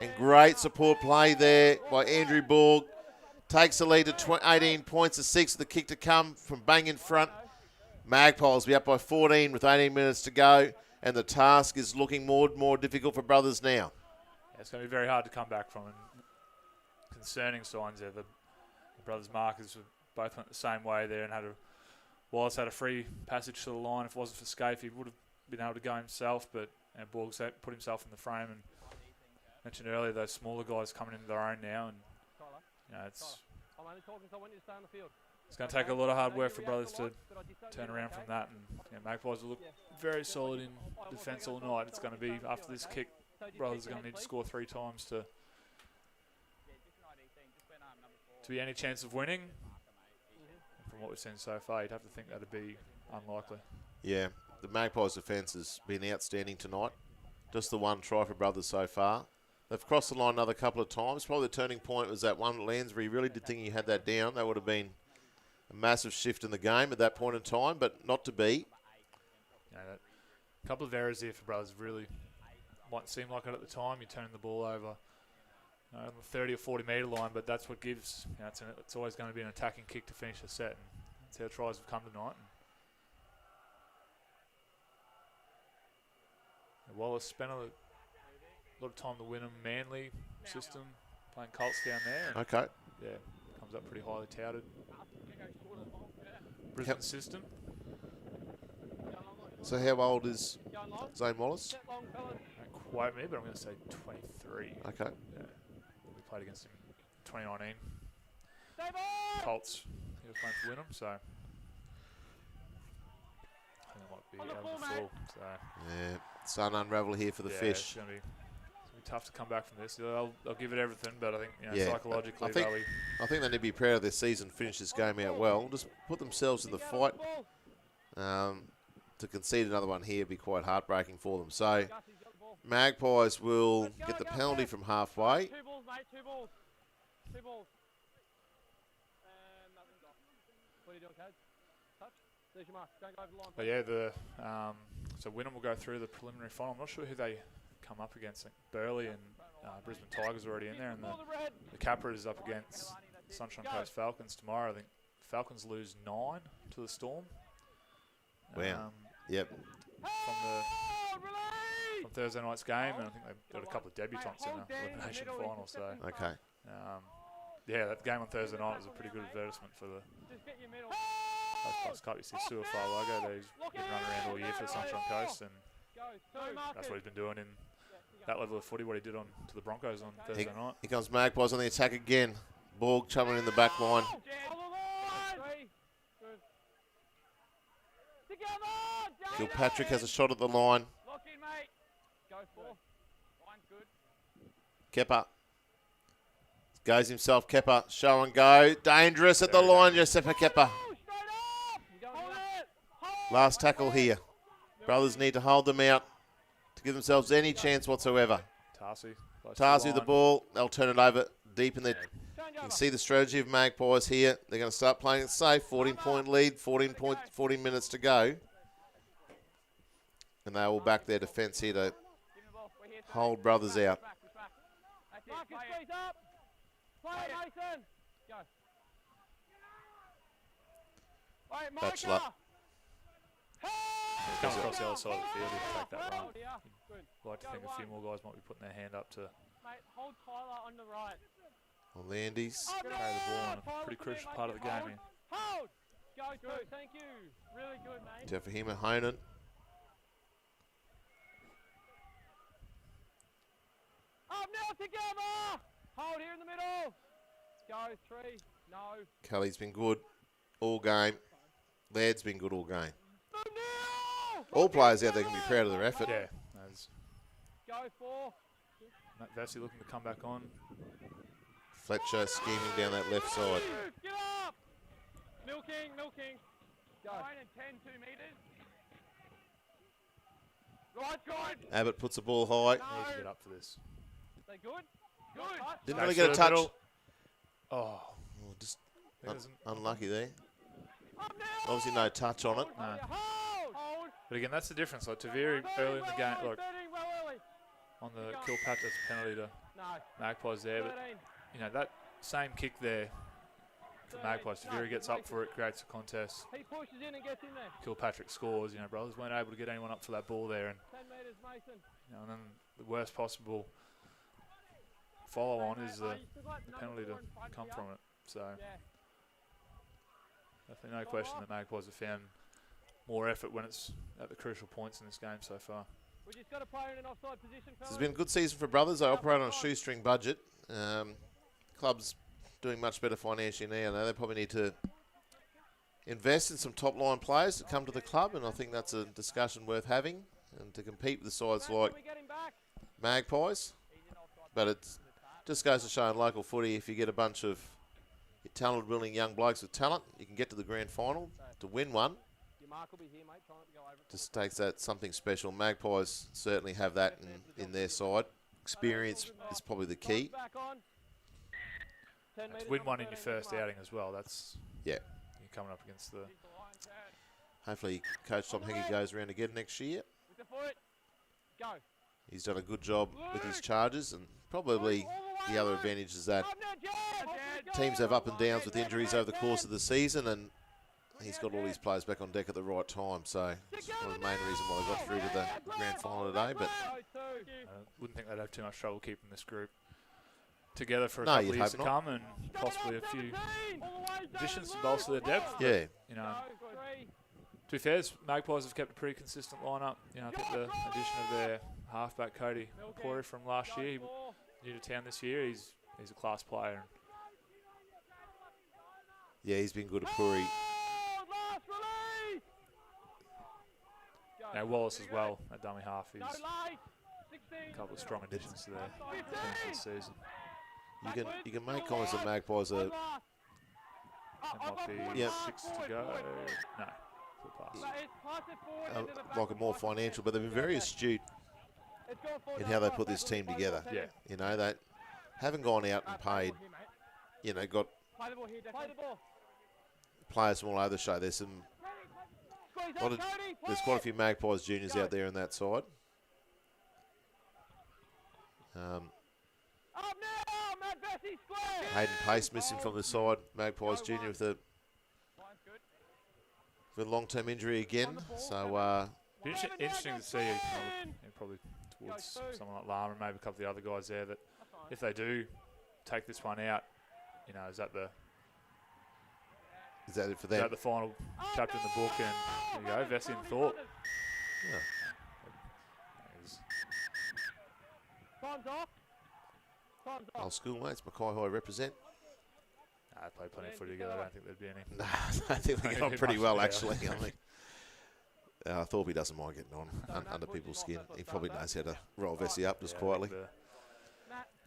And great support play there by Andrew Borg. Takes the lead to 18 points to 6 with the kick to come from Bang in front. Magpies will be up by 14 with 18 minutes to go. And the task is looking more and more difficult for Brothers now. Yeah, it's going to be very hard to come back from. And concerning signs there. The brothers' markers were both went the same way there, and Wallace had a free passage to the line. If it wasn't for Scaife, he would have been able to go himself, but Borg put himself in the frame. And mentioned earlier, those smaller guys coming into their own now, and it's I'm only talking, so I want you to stay on the field. it's going to take a lot of hard work for brothers to turn around from that. And Magpies will look very solid in defence all night. It's going to be after this kick, brothers are going to need to score 3 times to be any chance of winning. From what we've seen so far, you'd have to think that'd be unlikely. Yeah, the Magpies' defence has been outstanding tonight. Just the one try for Brothers so far. They've crossed the line another couple of times. Probably the turning point was that one at Lansbury. He really did think he had that down. That would have been a massive shift in the game at that point in time, but not to be. A couple of errors here for Brothers really might seem like it at the time. You turn the ball over on the 30 or 40 metre line, but that's what gives. It's always going to be an attacking kick to finish the set. And that's how tries have come tonight. And Wallace spent a lot of time to win Manly system, playing Colts down there. And Okay. yeah, comes up pretty highly touted. Brisbane system. So how old is Zane Wallace? Don't quote me, but I'm going to say 23. Okay. Yeah. We played against him in 2019. Colts. He was playing for Wynnum, so I think it might be out of the full. So Yeah, it's an unravel here for the yeah, fish. It's going to be tough to come back from this. They'll give it everything, but I think Yeah, psychologically I think- they'll be I think they need to be proud of their season, finish this game out well, just put themselves in the fight. To concede another one here would be quite heartbreaking for them. So Magpies will get the penalty from halfway. 2 balls, mate. 2 balls. 2 balls. Nothing's off. What are you doing, Cade? Touch. There's your mark. Don't go over the line. But yeah, so Wynnum will go through the preliminary final. I'm not sure who they come up against. I think Burleigh and Brisbane Tigers are already in there, and the Capra is up against Sunshine Coast Falcons tomorrow. I think Falcons lose 9 to the Storm. Wow. Yep. From Thursday night's game, and I think they've got a couple of debutants in the elimination final. So, Okay. yeah, that game on Thursday night was a pretty good advertisement for the Coast Plus Cup. You see Suafar logo, he's been running around all year for the Sunshine Coast, and that's what he's been doing in that level of footy, what he did on to the Broncos on Thursday night. Here comes Magpies on the attack again. Borg chumming in the back line. Gilpatrick has a shot at the line. Kepper. Goes himself, Kepper. Show and go. Dangerous at the line, Josefa Kepper. Last tackle here. Brothers need to hold them out to give themselves any chance whatsoever. Tarsi the ball. They'll turn it over deep in the... You can see the strategy of Magpies here. They're going to start playing it safe. 14-point lead, 14 minutes to go. And they will back their defence here to hold Brothers out. Bachelor. Comes across the other side of the field to take that run. You'd like to think a few more guys might be putting their hand up to hold Tyler on the right. Landis. carry the ball in a pretty crucial part of the game here. Hold! Go through, thank you. Really good, mate. Jeffahima Honan. Up now together! Hold here in the middle. Go 3. No. Kelly's been good all game. Laird's been good all game. All players out there can be proud of their effort. Yeah. Go 4. Matt Vesey looking to come back on. Fletcher scheming down that left side. Get up! Milking. Go. 9 and 10, 2 metres. Right, good. Abbott puts the ball high. Need to get up for this. They good? Good. Didn't really get a touch. Oh. Just unlucky there. Obviously no touch on it. No. But again, that's the difference. Like Taviri early in the game, like on the Kilpatrick's penalty to Magpies there, but you know that same kick there for Magpies. Taviri gets up for it, creates a contest. He pushes in and gets in there. Kilpatrick scores. You know, Brothers weren't able to get anyone up for that ball there, and 10 metres, Mason. you know, and then the worst possible follow on is the penalty to come from it. So definitely no question that Magpies have found more effort when it's at the crucial points in this game so far. We just got a player in an offside position. This has been a good season for Brothers. They operate on a shoestring budget. Club's doing much better financially now. They probably need to invest in some top-line players to come to the club, and I think that's a discussion worth having, and to compete with the sides like Magpies. But it just goes to show in local footy, if you get a bunch of talented, willing young blokes with talent, you can get to the grand final. To win one just takes that something special. Magpies certainly have that in their side. Experience is probably the key. To win one in your first outing as well, that's you're coming up against the... Hopefully Coach Tom Heggie goes around again next year. He's done a good job with his charges, and probably the other advantage is that teams have up and downs with injuries over the course of the season, and he's got all his players back on deck at the right time. So it's one of the main reasons why they got through to the grand final today. But wouldn't think they'd have too much trouble keeping this group together for a couple of years to come, and possibly a few additions to bolster their depth. Yeah. You know, to be fair, Magpies have kept a pretty consistent lineup. You know, I think the addition of their halfback Cody Corey from last year, he new to town this year. He's a class player. Yeah, he's been good at Puri. Now Wallace as well at dummy half. He's a couple of strong additions to their team this season. You can make comments that Magpies are. There might be 6 to go. No, full pass. Like a more financial, but they've been very astute in how they put this team together. Yeah. You know, they haven't gone out and paid, you know, got players from all over the show. There's quite a few Magpies juniors out there on that side. Up now, Matt Vesey, square. Hayden Pace missing from the side. Magpies Junior with a long-term injury again. So Interesting to see, probably towards someone like Lama and maybe a couple of the other guys there, that if they do take this one out, you know, is that it for them? Is that the final chapter in the book? And there you go, Vesey and Thorpe. Yeah. Time's off. Old schoolmates, Mackay High represent. They play plenty of footy together. I don't think there'd be any. Nah, I think they get on pretty well, actually. I think Thorpe doesn't mind getting on under people's skin. He probably knows how to roll Vesey up just quietly.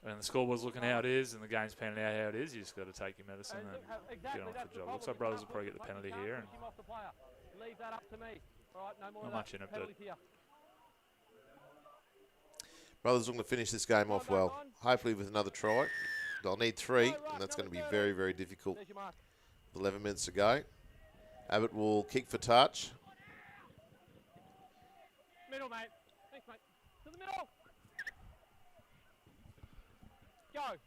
And the scoreboard's looking how it is, and the game's panning out how it is. You just got to take your medicine and get on with the job. Looks like Brothers will probably get the penalty here. And leave that up to me. All right, no more not much in it, but Brothers looking to finish this game off well. Hopefully with another try. They'll need 3, and that's going to be very, very difficult. 11 minutes to go. Abbott will kick for touch. Middle, mate. Thanks, mate. To the middle. Go.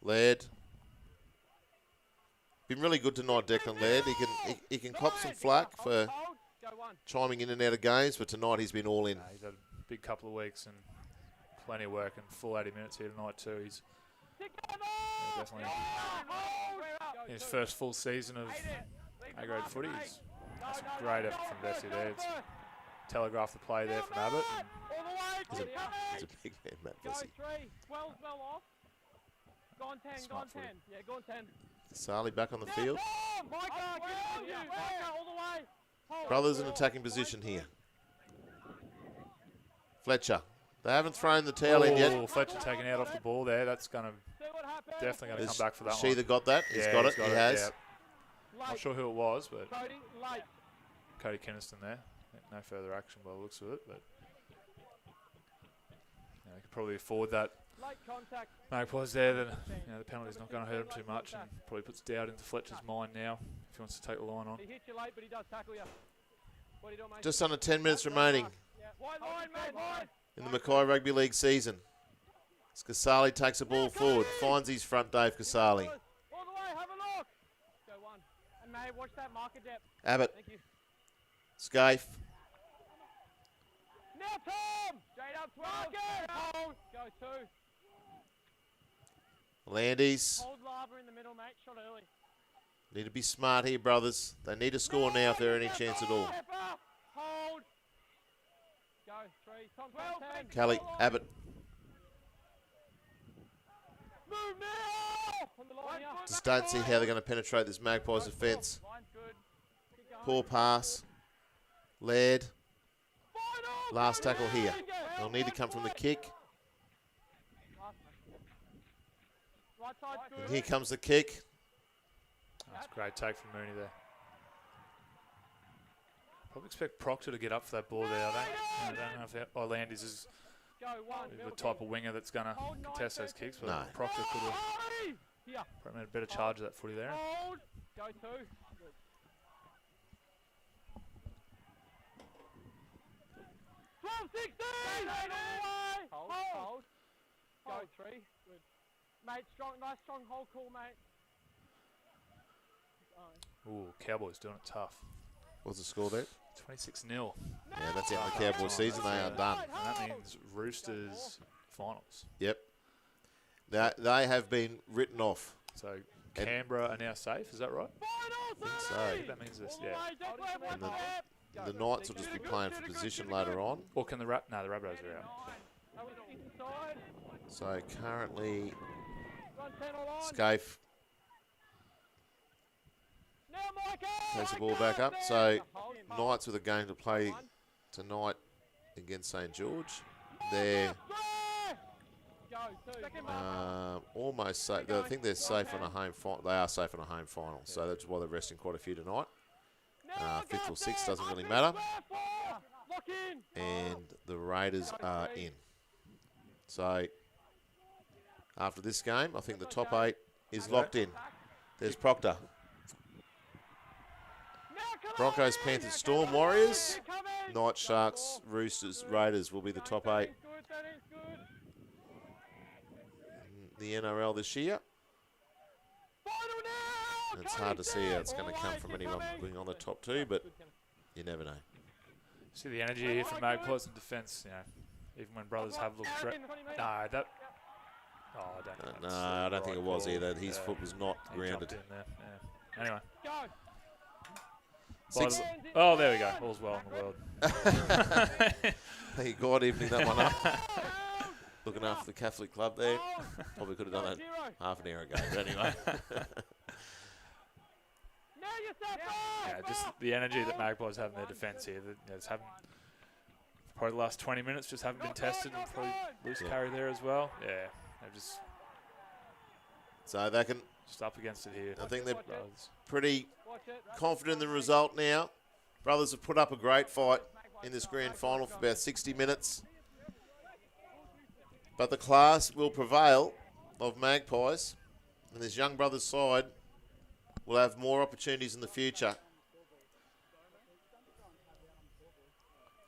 Laird. Been really good tonight, Declan Laird. He can cop some flack for chiming in and out of games, but tonight he's been all in. He's had a big couple of weeks and plenty of work, and full 80 minutes here tonight too. He's definitely in his first full season of A-grade footy. That's a great effort from Vesey there. It's telegraphed the play there from Abbott. He's a big man, Matt Vesey. 12 well off. Gone 10, gone 10. Yeah, gone 10. Sarli back on the field. Micah, all the way. Brothers in attacking position here. Fletcher. They haven't thrown the towel in yet. Fletcher taking out off the ball there. That's definitely going to come back for that one. Sheether got that? He's got it. He has. Yeah. Not sure who it was, but Cody Kinniston there. No further action by the looks of it, but they could probably afford that. Magpies there, then the penalty's not going to hurt him too much, and probably puts doubt into Fletcher's mind now if he wants to take the line on. He hits you late, but he does tackle you. What are you doing, mate? Just under 10 minutes remaining in the Mackay Rugby League season. Casali takes the ball forward, finds his front, Dave Casali. All the way, have a look. Go one. And mate, watch that marker depth. Abbott. Thank you. Scaife. Now Tom! Straight up 12. Go 2. Landis. Hold Lava in the middle, mate. Shot early. Need to be smart here, brothers. They need to score now if there are any chance at all. Hold. Go 3. Tom 10. Kelly, Abbott. Move now! On the line here. Just don't see how they're going to penetrate this Magpies defence. Line's good. Keep going. Poor pass. Laird. Last tackle here. They'll need to come from the kick. Right side's good. And here comes the kick. That's a great take from Mooney there. Probably expect Proctor to get up for that ball there. I don't know if Landis is the type of winger that's going to contest those kicks, but No. Proctor could have probably made a better charge of that footy there. Hold. Go 2. 12-16! Hold. Go 3. Good. Mate, nice strong hold call, mate. Ooh, Cowboys doing it tough. What's the score there? 26-0. Yeah, that's it. The Cowboys season, they are done. And that means Roosters finals. Yep. They have been written off. So Canberra are now safe, is that right? I think so. I think that means this, yeah. And the Knights will just be playing for position later on. Or can the the Rabbitohs are out. So currently, Scaife takes the ball back up. So Knights with a game to play tonight against St George. They're almost safe. I think they're safe on a home final. They are safe on a home final. So that's why they're resting quite a few tonight. 5th or 6th doesn't really matter. And the Raiders are in. So after this game, I think the top 8 is locked in. There's Proctor. Broncos, Panthers, Storm, Warriors, Knights, Sharks, Roosters, Raiders will be the top 8. the NRL this year. And it's hard to see how it's going to come from anyone being on the top two, but you never know. See the energy here from Magpies in defence. You know, even when brothers have looked threat. No, that. Oh, I don't think No, that's I don't think it was call. either. His foot was not He grounded. jumped in there. Yeah. Anyway. Oh, there we go. All's well in the world. Hey, God, evening that one up. Looking after the Catholic club there. Probably could have done that half an hour ago, but anyway. Yeah, just the energy that Magpies have in their defence here. That, you know, just haven't, probably the last 20 minutes just haven't been tested, and probably loose carry there as well. Yeah, they're just So they can, up against it here. I think they're Brothers. pretty confident in the result now. Brothers have put up a great fight in this grand final for about 60 minutes. But the class will prevail of Magpies, and this young brothers side will have more opportunities in the future.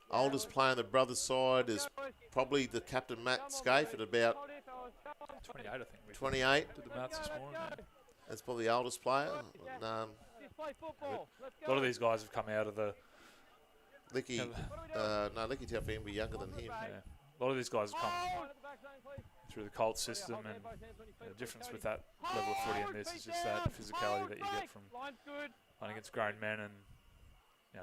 Oldest player on the brothers side is probably the captain, Matt Scaife, at about 28, I think. 28. Did the maths this morning. Yeah. That's probably the oldest player. A lot of these guys have come out of the. Licky Taufin will be younger than him. Yeah. A lot of these guys have come through the Colt system, and the difference with that level of footy and this is just that physicality that you get from playing against grown men, and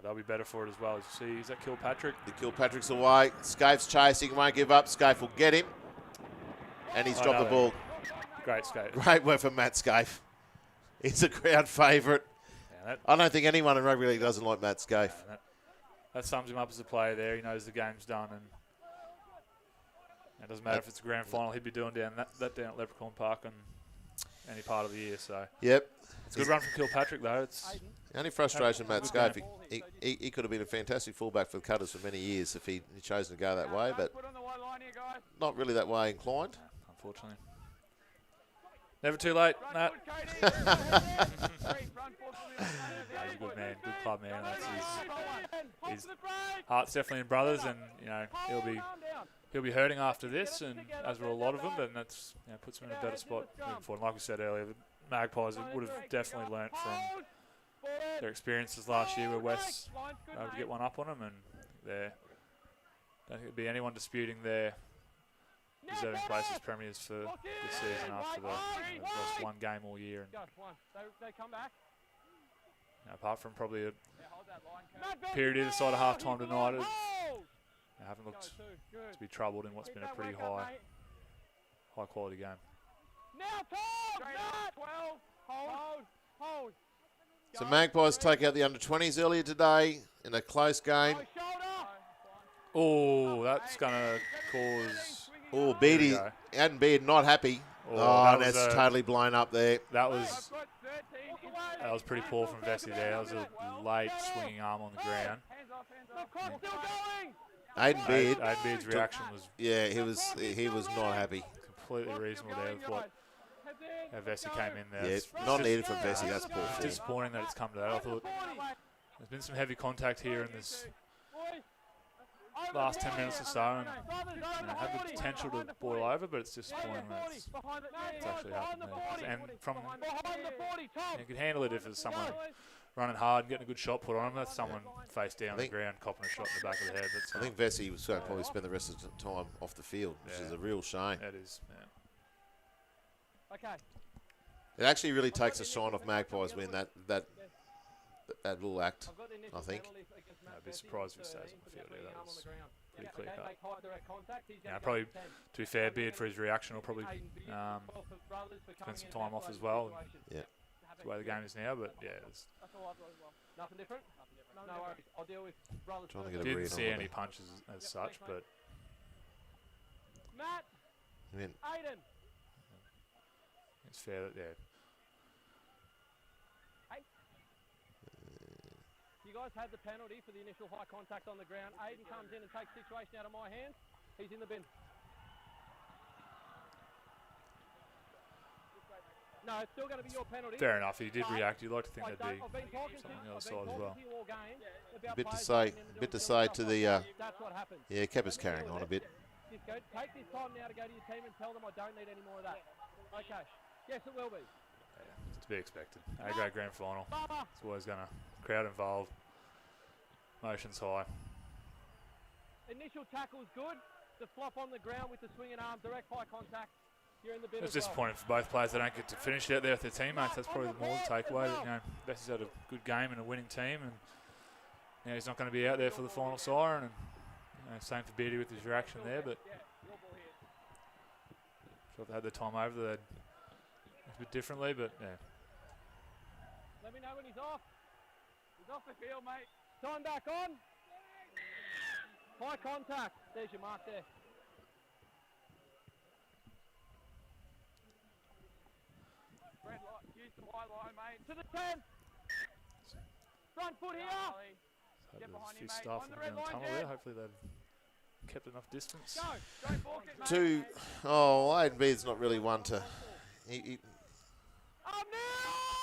they'll be better for it as well. As you see, is that Kilpatrick? The Kilpatrick's away. Scaife's chasing, won't give up. Scaife will get him, and he's dropped the ball. Great skate. Great work from Matt Scaife. He's a crowd favourite. Yeah, I don't think anyone in rugby league doesn't like Matt Scaife. That sums him up as a player there. He knows the game's done, and it doesn't matter if it's a grand final. He'd be doing that down at Leprechaun Park on any part of the year. So yep, it's a good run from Kilpatrick though. It's the only frustration, Matt Scaife. He could have been a fantastic fullback for the Cutters for many years if he chosen to go that way, but not really that way inclined. Unfortunately. Never too late, Matt. He's a good man, good club man. His heart's definitely in brothers, and he'll be hurting after this, and as will a lot of them. Then that's puts him in a better spot moving forward. And like we said earlier, the Magpies would have definitely learnt from their experiences last year, where West were able to get one up on them, and I don't think there'd be anyone disputing their deserving place as premiers for this season after they've lost one game all year. And apart from probably a period either side of half time tonight, they haven't looked to be troubled in what's been a pretty high quality game. So Magpies take out the under-20s earlier today in a close game. Oh, that's going to cause... Oh, Beatty, Adam Beard not happy. That's totally blown up there. That was pretty poor from Vesey there. That was a late swinging arm on the ground. Aidan Beard's reaction was... Yeah, he was not happy. Completely reasonable there with what Vesey came in there. Yeah, not needed from Vesey, that's poor. It's disappointing that it's come to that. I thought there's been some heavy contact here in this last 10 minutes or so, and had the potential to boil over, but it's disappointing that it's actually happened there. And you could handle it if it's someone running hard and getting a good shot put on him. That's someone face down on the ground, copping a shot in the back of the head. I think Vesey was going to probably spend the rest of the time off the field, which is a real shame. That is, Okay. It actually really takes a shine off Magpies when that little act, I think. I'd be surprised if he stays on the field. Yeah, that was pretty clear cut. Probably, to be fair, Beard for his reaction will probably spend some time off as well. Yeah. That's the way the game is now, but yeah. Nothing different? No worries. I'll deal with brothers. Didn't see any punches as such, but... Matt! Aiden! It's fair that, You guys had the penalty for the initial high contact on the ground. Aiden comes in and takes the situation out of my hands. He's in the bin. No, it's still going to be your penalty. Fair enough. He did react. You'd like to think there'd be something on the other side as well. Bit to say to the... Kepper's carrying on a bit. this, go. Take this time now to go to your team and tell them I don't need any more of that. Okay. Yes, it will be. Yeah, it's to be expected. A-grade grand final. It's always going to crowd involved. Motions high. Initial tackle's good. The flop on the ground with the swinging arm, direct high contact. You're in the bin It's as well. disappointing for both players. They don't get to finish out there with their teammates. That's probably the more the takeaway. You know, Bessie's had a good game and a winning team, and you know, he's not going to be out there for the final siren. And you know, same for Beatty with his reaction there, but sure if they had the time over, they'd act a bit differently. But yeah, Let me know when he's off. He's off the field, mate. Time back on. High contact. There's your mark there. Red light, use the white line, mate. To the 10. Front foot here. so Get there's behind a few you, mate. staff On the in red the line, tunnel Jet. there. Hopefully they've kept enough distance. Go. Don't balk it, mate. Two. Oh, Aiden Beard's not really one to he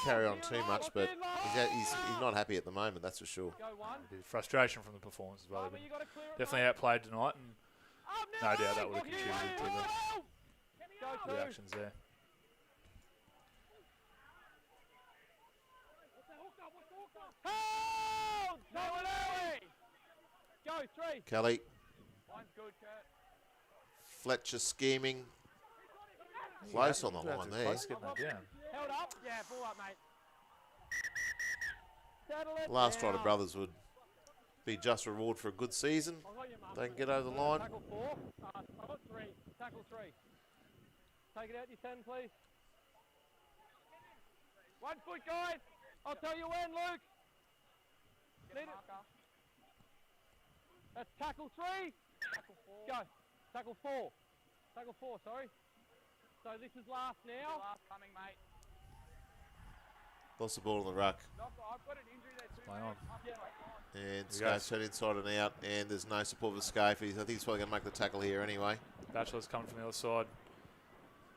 carry on too much, but he's not happy at the moment, that's for sure. Go one. The frustration from the performance as well. But They've you been got to clear it, definitely mate. outplayed tonight, and no doubt that would have contributed to Go the two. reactions there. Hold! No way! Go, three. Kelly, Line's good, Kurt. Fletcher scheming. Close on the That's line a there. close getting that down. Held up. Yeah, ball up, mate. Settle it Last try to down. brothers would be just reward for a good season. I've got your mark. They can get over the line. Tackle four. I've got three. Tackle three. Take it out, you 10, please. 1 foot, guys. I'll tell you when, Luke. Get Need a it. marker. That's tackle three. Tackle 4. Go. Tackle four. Tackle four, sorry. So this is last now. Last coming, mate. Lost the ball in the ruck. I've got an injury there too, Play mate. on. And Here we go. Scape's head inside and out, and there's no support for Scape. I think he's probably going to make the tackle here anyway. Bachelor's coming from the other side.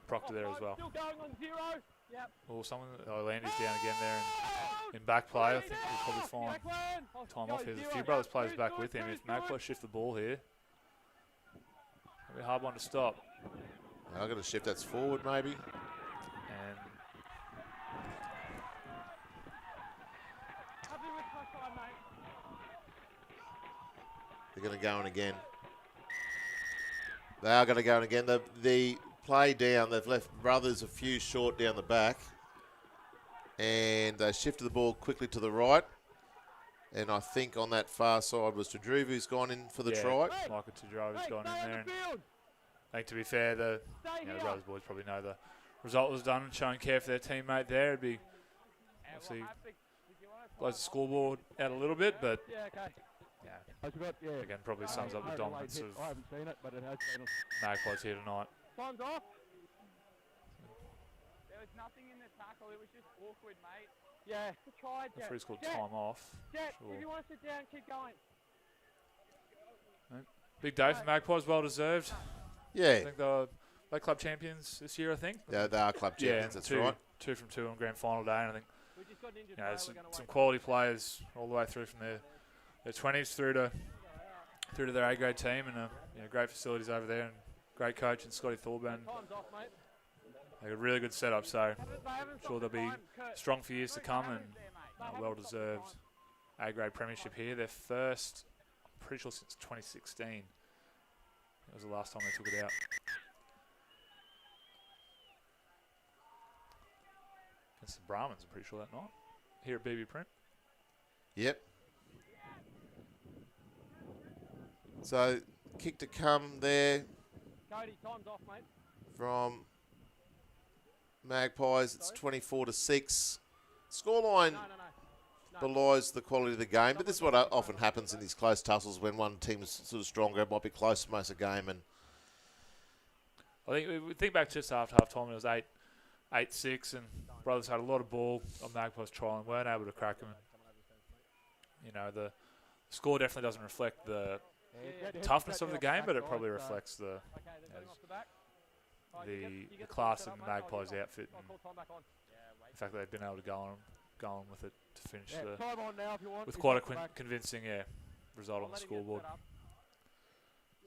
Proctor there as well. Still going on 0. Yep. Oh, someone. Oh, Landy's down again there in back play. I think he'll probably find time off here. There's a few brothers players back with him. If Magpies shift the ball here, it'll be a hard one to stop. I'm going to shift that forward maybe. And Happy with my side, mate. They're going to go in again. They are going to go in again. The play down, they've left brothers a few short down the back. And they shifted the ball quickly to the right. And I think on that far side was Tadruva who's gone in for the yeah, try. Michael Tudrova's Hey, gone stay in on there. the And field. I think to be fair, the Stay here. brothers boys probably know the result was done and showing care for their teammate there. It'd be obviously blows the scoreboard out a little bit, but Yeah, okay. yeah, I forgot, yeah. again probably sums up the dominance of I haven't seen it, but it has been. Magpies here tonight. Time's off. There was nothing in the tackle. It was just awkward, mate. Yeah. Try, The Jet. free's called Jet. time off. Jet, Sure. if you want to sit down, keep going. Big day for Magpies, well deserved. I Yeah, think they were club champions this year, I think. they are club champions, that's two, right. 2 from 2 on grand final day, and I think We just got an injured you know, player. some, We're going to some wait. quality players all the way through from their 20s through to their A-grade team, and great facilities over there, and great coach and Scotty Thorburn. Time's off, mate. They got a really good setup, so They haven't sure they'll stopped the be time, Kurt. strong for years to come, and They haven't well stopped the deserved time. A-grade premiership here. Their first, I'm pretty sure since 2016. That was the last time they took it out. Against the Brahmins, I'm pretty sure that night. Here at BB Print. Yep. So, kick to come there Cody, time's off, mate. from Magpies. It's 24-6. Scoreline No. belies the quality of the game, but this is what often happens in these close tussles when one team's sort of stronger. It might be close most of the game, and I think we think back just after half time, it was 8-6, and Brothers had a lot of ball on Magpies trial and weren't able to crack them. You know, the score definitely doesn't reflect the toughness of the game, but it probably reflects the Okay, they're going off the back. All right, you the get class set of up, the mate. I'll Magpies outfit, I'll and call time back on. the fact that they've been able to go on with it to finish Yeah, the time on now if you want. with If quite not, a back. convincing result I'll on the let him get scoreboard. set up.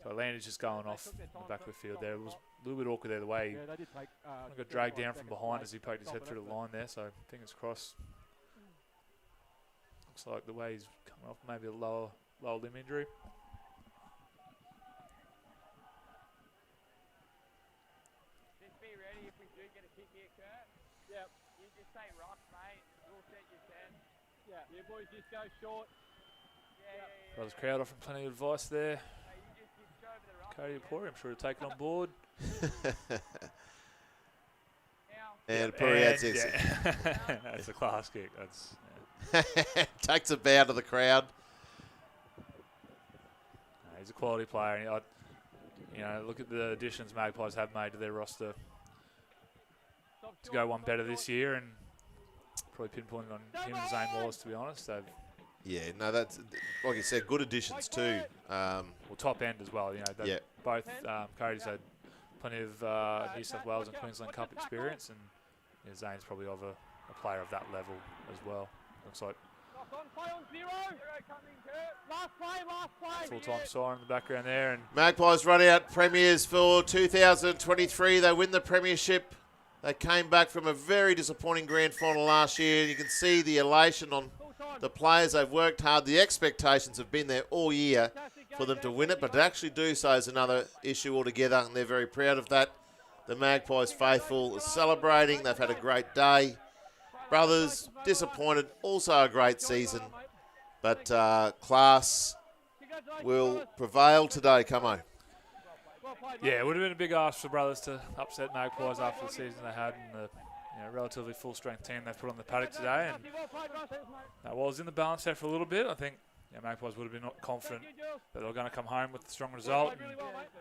So Landy's just going off in the back of the field there. It was a little bit awkward there the way Yeah, they did take. he got dragged down from behind as he poked his head through the line there. So fingers crossed. Looks like the way he's coming off maybe a lower limb injury. Just be ready if we do get a kick here, Kurt. Yep. You just say rock, mate. We'll set your 10. Yeah. You boys just go short. Yeah. Brothers crowd offering plenty of advice there. Hey, you just go over the rock. Cody Apori, I'm sure he'll take it on board. And Puri adds this. That's a class kick. That's takes a bow to the crowd. he's a quality player. And look at the additions Magpies have made to their roster to go one better this year, and probably pinpointing on him and Zane Wallace, to be honest. They've That's like you said, good additions too. well, top end as well. Both Cody's had plenty of New South Wales and Queensland Cup experience, and Zane's probably of a player of that level as well. Looks like full-time siren in the background there. And Magpies run out premiers for 2023. They win the premiership. They came back from a very disappointing grand final last year. You can see the elation on the players. They've worked hard. The expectations have been there all year for them to win it, but to actually do so is another issue altogether, and they're very proud of that. The Magpies faithful are celebrating. They've had a great day. Brothers, disappointed. Also a great season, but class will prevail today. Come on. yeah, it would have been a big ask for Brothers to upset Magpies after the season they had, and the relatively full-strength team they've put on the paddock today. And that was in the balance there for a little bit. I think Magpies would have been confident that they were going to come home with a strong result and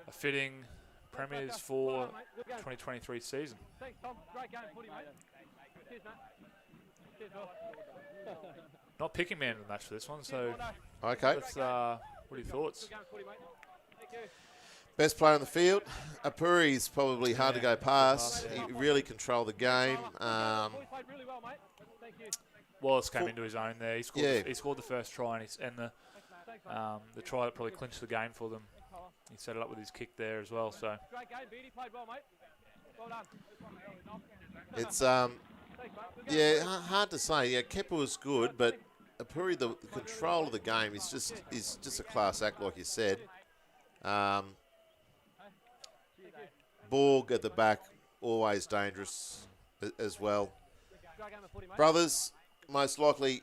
a fitting premiers for 2023 season. Thanks, Tom. Great game, footy, mate. Cheers, mate. Cheers, Bill. Not picking man of the match for this one, so Okay. let's, what are your thoughts? Good game, footy, mate. Thank you. Best player on the field. Apuri's probably hard to go past. He really controlled the game. Boys played really well, mate. Thank you. Wallace came into his own there. He scored, Yeah. he scored the first try, and the try that probably clinched the game for them. He set it up with his kick there as well. So Great game, Beatty. Played well, mate. Well done. It's Thanks, mate. Good game. hard to say. Yeah, Kepper was good, but Apuri, the control of the game is just a class act, like you said. Borg at the back, always dangerous as well. Great game of footy, mate. Brothers, most likely,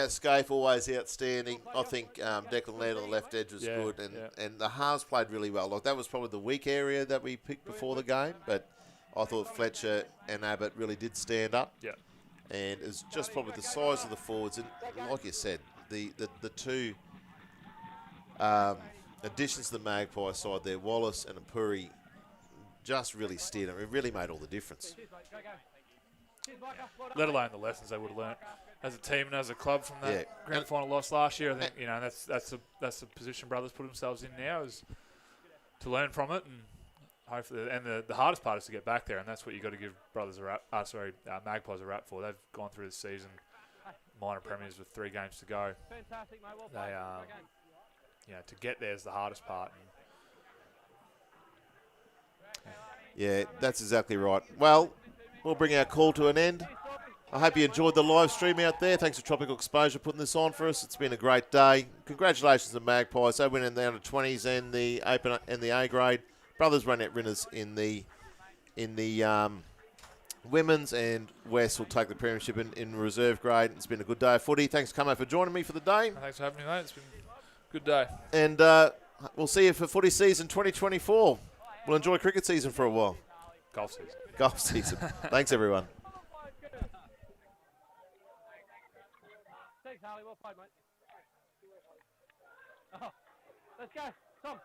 Scaife always outstanding. I think Declan Laird on the left edge was good, and the halves played really well. Like that was probably the weak area that we picked before the game, but I thought Fletcher and Abbott really did stand up. yeah, And it's just probably the size of the forwards, and like you said, the two additions to the Magpie side there, Wallace and Apuri, just really steered them. It really made all the difference. Cheers, mate. Great game. Cheers, Micah. Well done. let alone the lessons they would have learnt as a team and as a club from that Yeah. grand final loss last year. I think that's the position Brothers put themselves in now, is to learn from it, and hopefully, and the hardest part is to get back there, and that's what you got to give Brothers Magpies a rap for. They've gone through the season minor premiers with 3 games to go. Fantastic, mate. Well They played. Great game. to get there is the hardest part. And Yeah, that's exactly right. Well, we'll bring our call to an end. I hope you enjoyed the live stream out there. Thanks to Tropical Exposure putting this on for us. It's been a great day. Congratulations to Magpies. They win in the under-20s and the Open and the A grade. Brothers run out winners in the women's, and West will take the premiership in reserve grade. It's been a good day of footy. Thanks, Camo, for joining me for the day. thanks for having me, mate. It's been a good day. And we'll see you for footy season 2024. We'll enjoy cricket season for a while. Golf season. Golf season. Thanks, everyone. Thanks, Harley. Well played, mate. Oh, let's go. Tom.